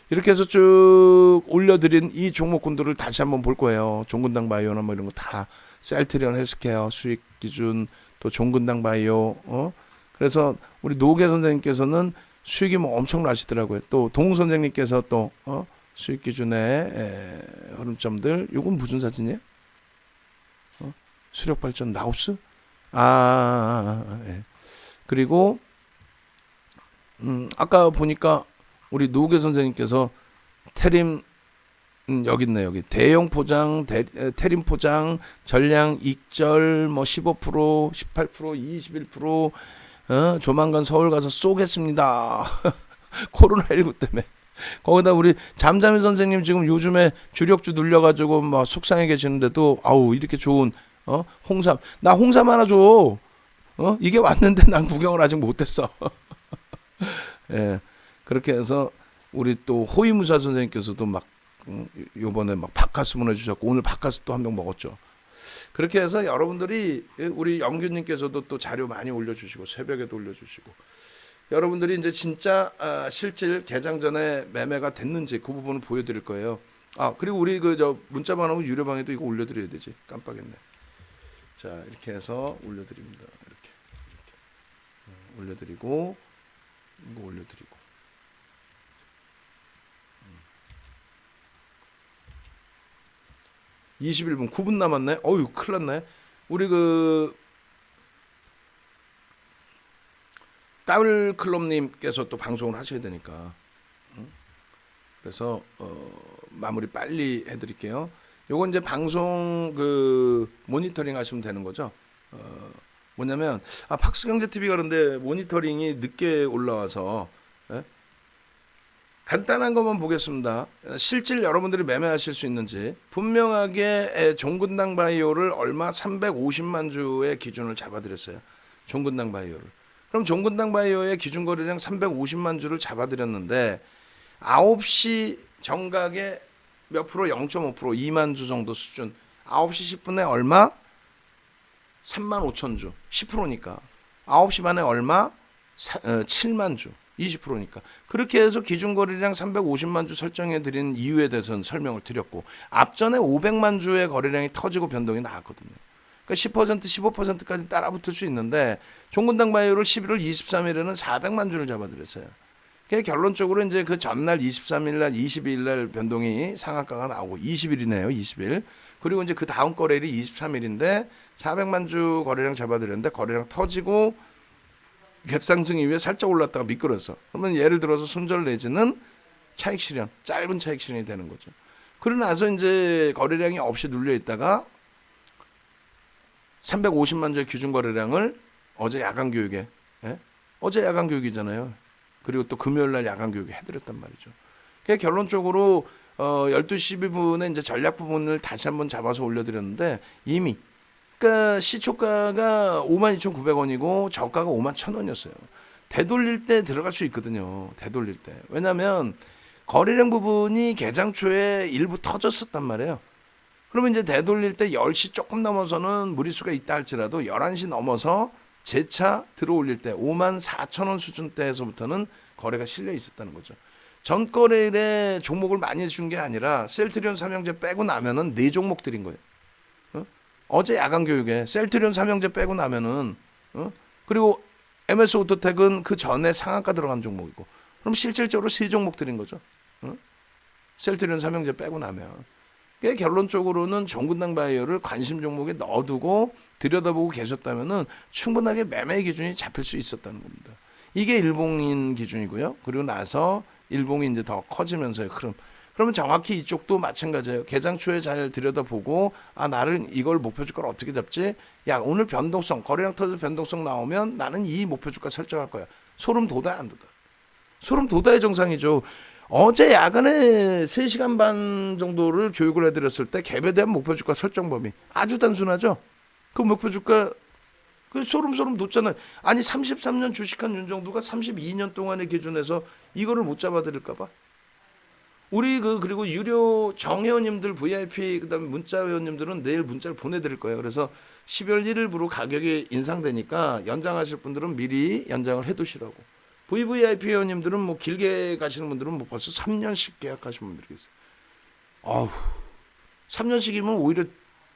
이렇게 해서 쭉 올려드린 이 종목군들을 다시 한번 볼 거예요. 종근당 바이오나 뭐 이런 거 다 셀트리온 헬스케어 수익 기준 또 종근당 바이오 그래서 우리 노계 선생님께서는 수익이 뭐 엄청 나시더라고요. 또 동 선생님께서 또 수익 기준의 흐름점들 이건 무슨 사진이에요? 수력 발전 나우스? 예. 그리고 아까 보니까 우리 노계 선생님께서 테림 여기 있네 여기 대형 포장 테림 포장 전량 익절 뭐 15% 18% 21% 조만간 서울 가서 쏘겠습니다. 코로나19 때문에 거기다 우리 잠잠이 선생님 지금 요즘에 주력주 눌려가지고 막 속상해 계시는데도 아우 이렇게 좋은 홍삼 나 홍삼 하나 줘. 이게 왔는데 난 구경을 아직 못했어. 예. 그렇게 해서 우리 또 호위무사 선생님께서도 막 요번에 막 바카스 보내주셨고 오늘 바카스 또 한 병 먹었죠. 그렇게 해서 여러분들이 우리 영규님께서도 또 자료 많이 올려주시고 새벽에도 올려주시고 여러분들이 이제 진짜 실질 개장 전에 매매가 됐는지 그 부분을 보여드릴 거예요. 그리고 우리 저 문자방하고 유료방에도 이거 올려드려야 되지 깜빡했네. 자 이렇게 해서 올려드립니다. 이렇게 올려드리고 이거 올려드리고 21분 9분 남았네. 어유 큰일 났네. 우리 따블클럽님께서 또 방송을 하셔야 되니까 그래서 마무리 빨리 해드릴게요. 요건 이제 방송 모니터링 하시면 되는 거죠. 뭐냐면 박수경제TV가 그런데 모니터링이 늦게 올라와서 간단한 것만 보겠습니다. 실질 여러분들이 매매하실 수 있는지 분명하게 종근당 바이오를 얼마 350만 주의 기준을 잡아드렸어요. 종근당 바이오를. 그럼 종근당 바이오의 기준 거래량 350만 주를 잡아드렸는데 9시 정각에 몇 프로 0.5% 2만 주 정도 수준 9시 10분에 얼마? 3만 5천 주 10%니까 9시 반에 얼마? 7만 주 20%니까 그렇게 해서 기준 거래량 350만 주 설정해 드린 이유에 대해서는 설명을 드렸고 앞전에 500만 주의 거래량이 터지고 변동이 나왔거든요. 그러니까 10% 15%까지 따라붙을 수 있는데 종근당 바이오를 11월 23일에는 400만 주를 잡아드렸어요. 그러니까 결론적으로 이제 그 전날 23일 날 22일 날 변동이 상한가가 나오고 20일이네요. 20일. 그리고 이제 그 다음 거래일이 23일인데 400만 주 거래량 잡아드렸는데 거래량 터지고 갭상승 이후에 살짝 올랐다가 미끄러서 그러면 예를 들어서 손절 내지는 차익 실현 짧은 차익 실현이 되는 거죠. 그러고 나서 이제 거래량이 없이 눌려 있다가 350만 주의 기준 거래량을 어제 야간 교육에 어제 야간 교육이잖아요. 그리고 또 금요일 날 야간 교육에 해드렸단 말이죠. 그러니까 결론적으로 12시 12분에 이제 전략 부분을 다시 한번 잡아서 올려드렸는데 이미 그러니까 시초가가 52,900원이고 저가가 51,000원이었어요. 되돌릴 때 들어갈 수 있거든요. 되돌릴 때. 왜냐하면 거래량 부분이 개장 초에 일부 터졌었단 말이에요. 그러면 이제 되돌릴 때 10시 조금 넘어서는 무리수가 있다 할지라도 11시 넘어서 재차 들어올릴 때 54,000원 수준대에서부터는 거래가 실려 있었다는 거죠. 전 거래일에 종목을 많이 준 게 아니라 셀트리온 삼형제 빼고 나면은 4종목들인 거예요. 어제 야간 교육에 셀트리온 삼형제 빼고 나면은 그리고 MS 오토텍은 그 전에 상한가 들어간 종목이고, 그럼 실질적으로 3종목들인 거죠. 셀트리온 삼형제 빼고 나면. 결론적으로는 종근당 바이오를 관심 종목에 넣어두고 들여다보고 계셨다면은 충분하게 매매 기준이 잡힐 수 있었다는 겁니다. 이게 일봉인 기준이고요. 그리고 나서 일봉이 이제 더 커지면서의 흐름. 그러면 정확히 이쪽도 마찬가지예요. 개장 초에 잘 들여다보고, 나를 이걸 목표주가를 어떻게 잡지? 야, 오늘 변동성, 거래량 터져 변동성 나오면 나는 이 목표주가 설정할 거야. 소름 돋아야 안 돋아? 소름 돋아야 정상이죠. 어제 야간에 3시간 반 정도를 교육을 해드렸을 때 갭에 대한 목표주가 설정 범위 아주 단순하죠. 그 목표주가 그 소름 돋잖아요. 아니 33년 주식한 윤정도가 32년 동안의 기준에서 이거를 못 잡아드릴까봐. 우리 그리고 유료 정회원님들 VIP 그다음에 문자 회원님들은 내일 문자를 보내드릴 거예요. 그래서 12월 1일부로 가격이 인상되니까 연장하실 분들은 미리 연장을 해두시라고. VVIP 회원님들은 뭐 길게 가시는 분들은 뭐 벌써 3년씩 계약하시는 분들이 계세요. 아우, 3년씩이면 오히려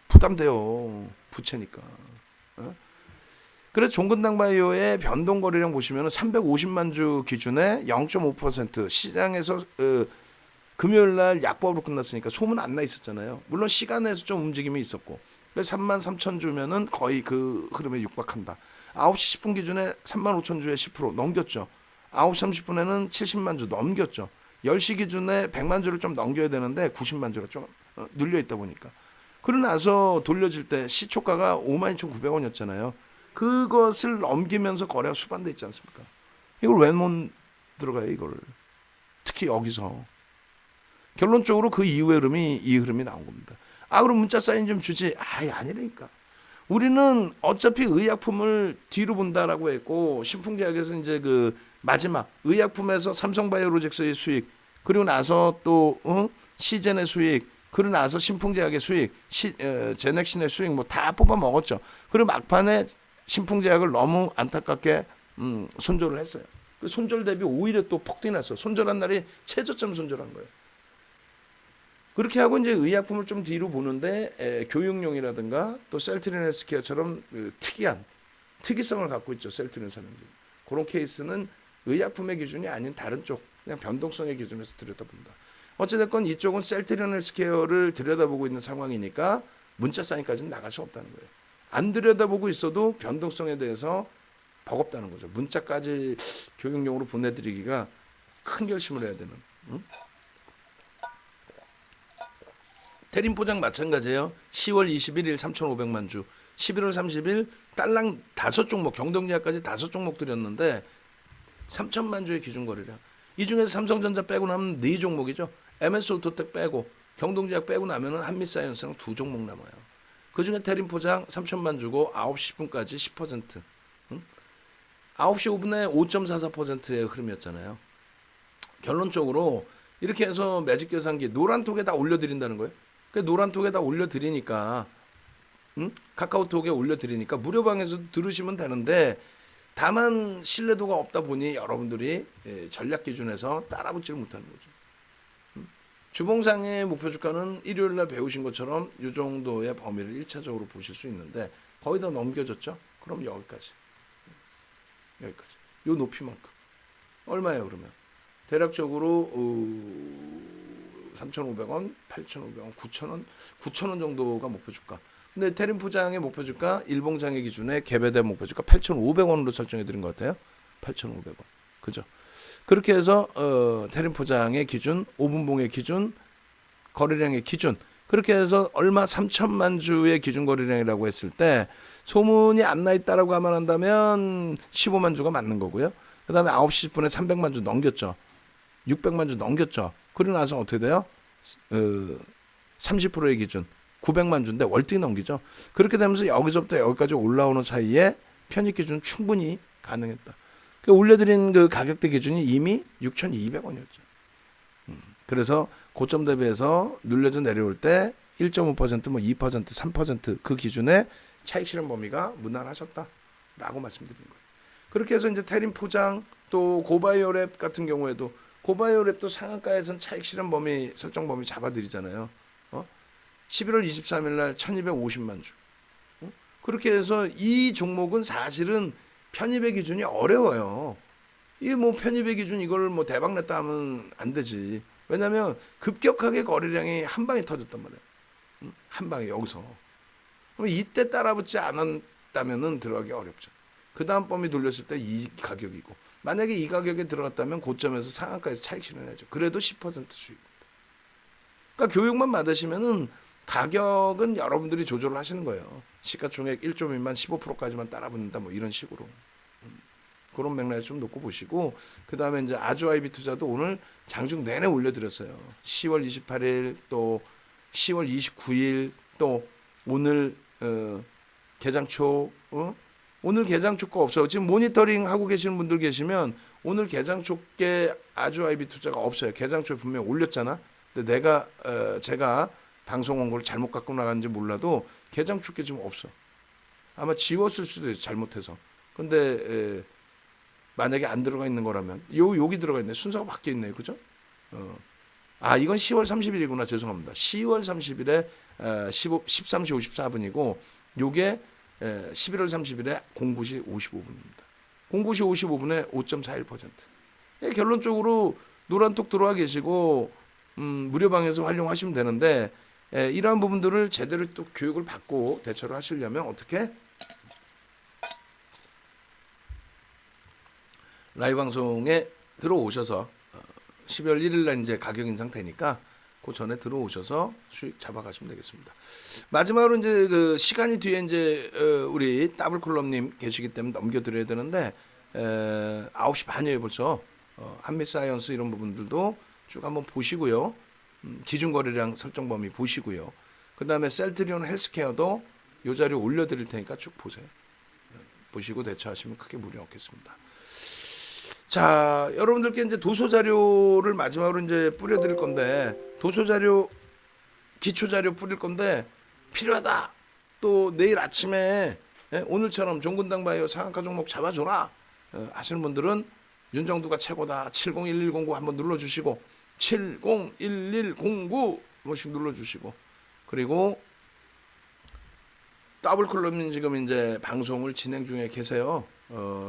부담돼요. 부채니까. 그래서 종근당 바이오의 변동 거래량 보시면 350만 주 기준에 0.5% 시장에서 금요일 날 약보합으로 끝났으니까 소문 안 나 있었잖아요. 물론 시간에서 좀 움직임이 있었고. 그래서 33,000 주면은 거의 그 흐름에 육박한다. 9시 10분 기준에 35,000주에 10% 넘겼죠. 9시 30분에는 70만 주 넘겼죠. 10시 기준에 100만 주를 좀 넘겨야 되는데 90만 주가 좀 눌려 있다 보니까. 그러고 나서 돌려질 때 시초가가 52,900원이었잖아요. 그것을 넘기면서 거래가 수반돼 있지 않습니까? 이걸 왜 못 들어가요, 이거를. 특히 여기서. 결론적으로 그 이후의 이 흐름이 나온 겁니다. 그럼 문자 사인 좀 주지. 아니라니까. 우리는 어차피 의약품을 뒤로 본다라고 했고, 신풍제약에서 이제 그 마지막 의약품에서 삼성바이오로직스의 수익, 그리고 나서 또 시젠의 수익, 그리고 나서 신풍제약의 수익, 제넥신의 수익 뭐 다 뽑아 먹었죠. 그리고 막판에 신풍제약을 너무 안타깝게 손절을 했어요. 그 손절 대비 오히려 또 폭 뛰났어. 손절한 날이 최저점 손절한 거예요. 그렇게 하고 이제 의약품을 좀 뒤로 보는데 교육용이라든가 또 셀트리온 헬스케어처럼 특이한 특이성을 갖고 있죠. 셀트리온 산업이. 그런 케이스는 의약품의 기준이 아닌 다른 쪽 그냥 변동성의 기준에서 들여다본다. 어찌됐건 이쪽은 셀트리온 헬스케어를 들여다보고 있는 상황이니까 문자 사인까지는 나갈 수 없다는 거예요. 안 들여다보고 있어도 변동성에 대해서 버겁다는 거죠. 문자까지 교육용으로 보내드리기가 큰 결심을 해야 되는. 대림포장 마찬가지예요. 10월 21일 3,500만 주, 11월 30일 딸랑 5종목, 경동제약까지 5종목 드렸는데 3천만 주의 기준 거래량. 이 중에서 삼성전자 빼고 나면 4종목이죠. MS 오토텍 빼고 경동제약 빼고 나면은 한미사이언스랑 2종목 남아요. 그 중에 대림포장 3천만 주고 9시 10분까지 10%. 9시 5분에 5.44%의 흐름이었잖아요. 결론적으로 이렇게 해서 매직 계산기 노란톡에 다 올려드린다는 거예요. 노란톡에 다 올려드리니까 카카오톡에 올려드리니까 무료방에서 들으시면 되는데 다만 신뢰도가 없다 보니 여러분들이 전략 기준에서 따라붙지를 못하는 거죠. 주봉상의 목표주가는 일요일날 배우신 것처럼 이 정도의 범위를 1차적으로 보실 수 있는데 거의 다 넘겨졌죠. 그럼 여기까지. 요 높이만큼. 얼마예요 그러면? 대략적으로 3,500원, 8,500원, 9,000원, 9,000원 정도가 목표주가. 근데 대림포장의 목표주가 일봉장의 기준에 개배된 목표주가 8,500원으로 설정해 드린 것 같아요. 8,500원. 그죠? 그렇게 해서 대림포장의 기준, 5분봉의 기준, 거래량의 기준. 그렇게 해서 얼마 3천만 주의 기준 거래량이라고 했을 때 소문이 안 나 있다라고 하면 한다면 15만 주가 맞는 거고요. 그다음에 9시 10분에 300만 주 넘겼죠. 600만 주 넘겼죠. 그러고 나서 어떻게 돼요? 30%의 기준 900만 주인데 월등히 넘기죠. 그렇게 되면서 여기서부터 여기까지 올라오는 사이에 편입 기준 충분히 가능했다. 올려드린 그 가격대 기준이 이미 6,200원이었죠. 그래서 고점 대비해서 눌려져 내려올 때 1.5%, 뭐 2%, 3%그 기준에 차익 실현 범위가 무난하셨다라고 라고 말씀드리는 거예요. 그렇게 해서 이제 테린 포장 또 고바이오랩 같은 경우에도 고바이오랩도 상한가에선 차익 실현 범위 설정 범위 잡아드리잖아요. 11월 23일 날 1250만 주. 그렇게 해서 이 종목은 사실은 편입의 기준이 어려워요. 이 뭐 편입의 기준 이걸 뭐 대박 냈다 하면 안 되지. 왜냐면 급격하게 거래량이 한 방에 터졌단 말이에요. 한 방에 여기서. 그럼 이때 따라붙지 않았다면은 들어가기 어렵죠. 그 다음 범위 돌렸을 때 이 가격이고, 만약에 이 가격에 들어갔다면 고점에서 상한가에서 차익 실현해야죠. 그래도 10% 수익입니다. 그러니까 교육만 받으시면은 가격은 여러분들이 조절을 하시는 거예요. 시가총액 1조 미만 15%까지만 따라붙는다 뭐 이런 식으로. 그런 맥락에 좀 놓고 보시고, 그 다음에 이제 아주아이비 투자도 오늘 장중 내내 올려드렸어요. 10월 28일 또 10월 29일 또 오늘 개장 초 오늘 개장 초가 없어요. 지금 모니터링 하고 계시는 분들 계시면 오늘 개장 초께 아주아이비 투자가 없어요. 개장 초에 분명히 올렸잖아. 근데 제가 방송 원고를 잘못 갖고 나갔는지 몰라도 개장 초께 지금 없어. 아마 지웠을 수도 있어요. 잘못해서. 근데 만약에 안 들어가 있는 거라면 여기 들어가 있네. 순서가 바뀌어 있네요. 그죠? 이건 10월 30일이구나. 죄송합니다. 10월 30일에 13시 54분이고 요게 11월 30일에 09시 55분입니다. 09시 55분에 5.41%. 결론적으로 노란톡 들어와 계시고 무료방에서 활용하시면 되는데 이러한 부분들을 제대로 또 교육을 받고 대처를 하시려면 어떻게? 라이브 방송에 들어오셔서 12월 1일 날 이제 가격 인상 되니까 그 전에 들어오셔서 수익 잡아가시면 되겠습니다. 마지막으로 이제 그 시간이 뒤에 이제 우리 더블클럽님 계시기 때문에 넘겨드려야 되는데 9시 반이에요 벌써. 한미사이언스 이런 부분들도 쭉 한번 보시고요. 기준 거래량 설정 범위 보시고요. 그 다음에 셀트리온 헬스케어도 이 자료 올려드릴 테니까 쭉 보세요. 보시고 대처하시면 크게 무리 없겠습니다. 자, 여러분들께 이제 도서 자료를 마지막으로 이제 뿌려드릴 건데, 도서 자료, 기초 자료 뿌릴 건데 필요하다. 또 내일 아침에 오늘처럼 종근당 바이오 상한가 종목 잡아줘라 하시는 분들은 윤정두가 최고다. 701109 한번 눌러주시고 701109 번씩 눌러주시고, 그리고 더블클럽님 지금 이제 방송을 진행 중에 계세요.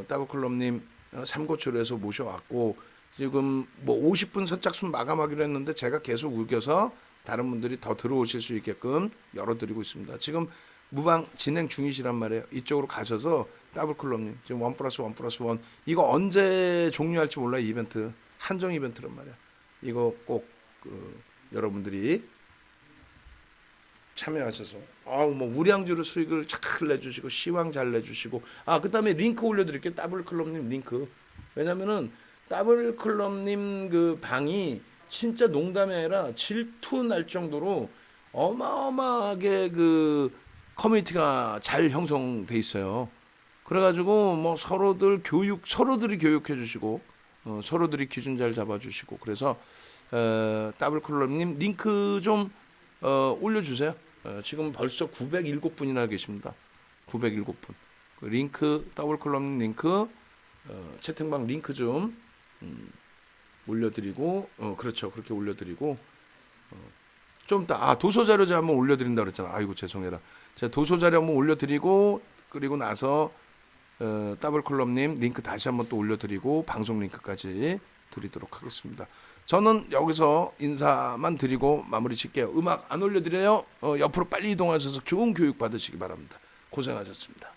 더블클럽님 삼고초로에서 모셔왔고 지금 뭐 50분 선착순 마감하기로 했는데 제가 계속 우겨서 다른 분들이 더 들어오실 수 있게끔 열어드리고 있습니다. 지금 무방 진행 중이시란 말이에요. 이쪽으로 가셔서 더블클럽님 지금 1+1+1 이거 언제 종료할지 몰라요. 이벤트 한정 이벤트란 말이야. 이거 꼭 여러분들이 참여하셔서 뭐 우량주로 수익을 잘 내주시고 시황 잘 내주시고 그 다음에 링크 올려드릴게요. 더블클럽님 링크. 왜냐면은 더블클럽님 그 방이 진짜 농담이 아니라 질투 날 정도로 어마어마하게 그 커뮤니티가 잘 형성돼 있어요. 그래가지고 뭐 서로들이 교육해 주시고 서로들이 기준 잘 잡아주시고 그래서 더블클럽님 링크 좀 올려주세요. 지금 벌써 907분이나 계십니다. 907분. 그 링크 더블클럽 링크 채팅방 링크 좀 올려드리고 그렇죠. 그렇게 올려드리고 좀 이따 도서 자료 제가 한번 올려드린다 그랬잖아. 아이고 죄송해라. 제가 도서 자료 한번 올려드리고 그리고 나서 더블클럽님 링크 다시 한번 또 올려드리고 방송 링크까지 드리도록 하겠습니다. 저는 여기서 인사만 드리고 마무리 칠게요. 음악 안 올려드려요. 옆으로 빨리 이동하셔서 좋은 교육 받으시기 바랍니다. 고생하셨습니다.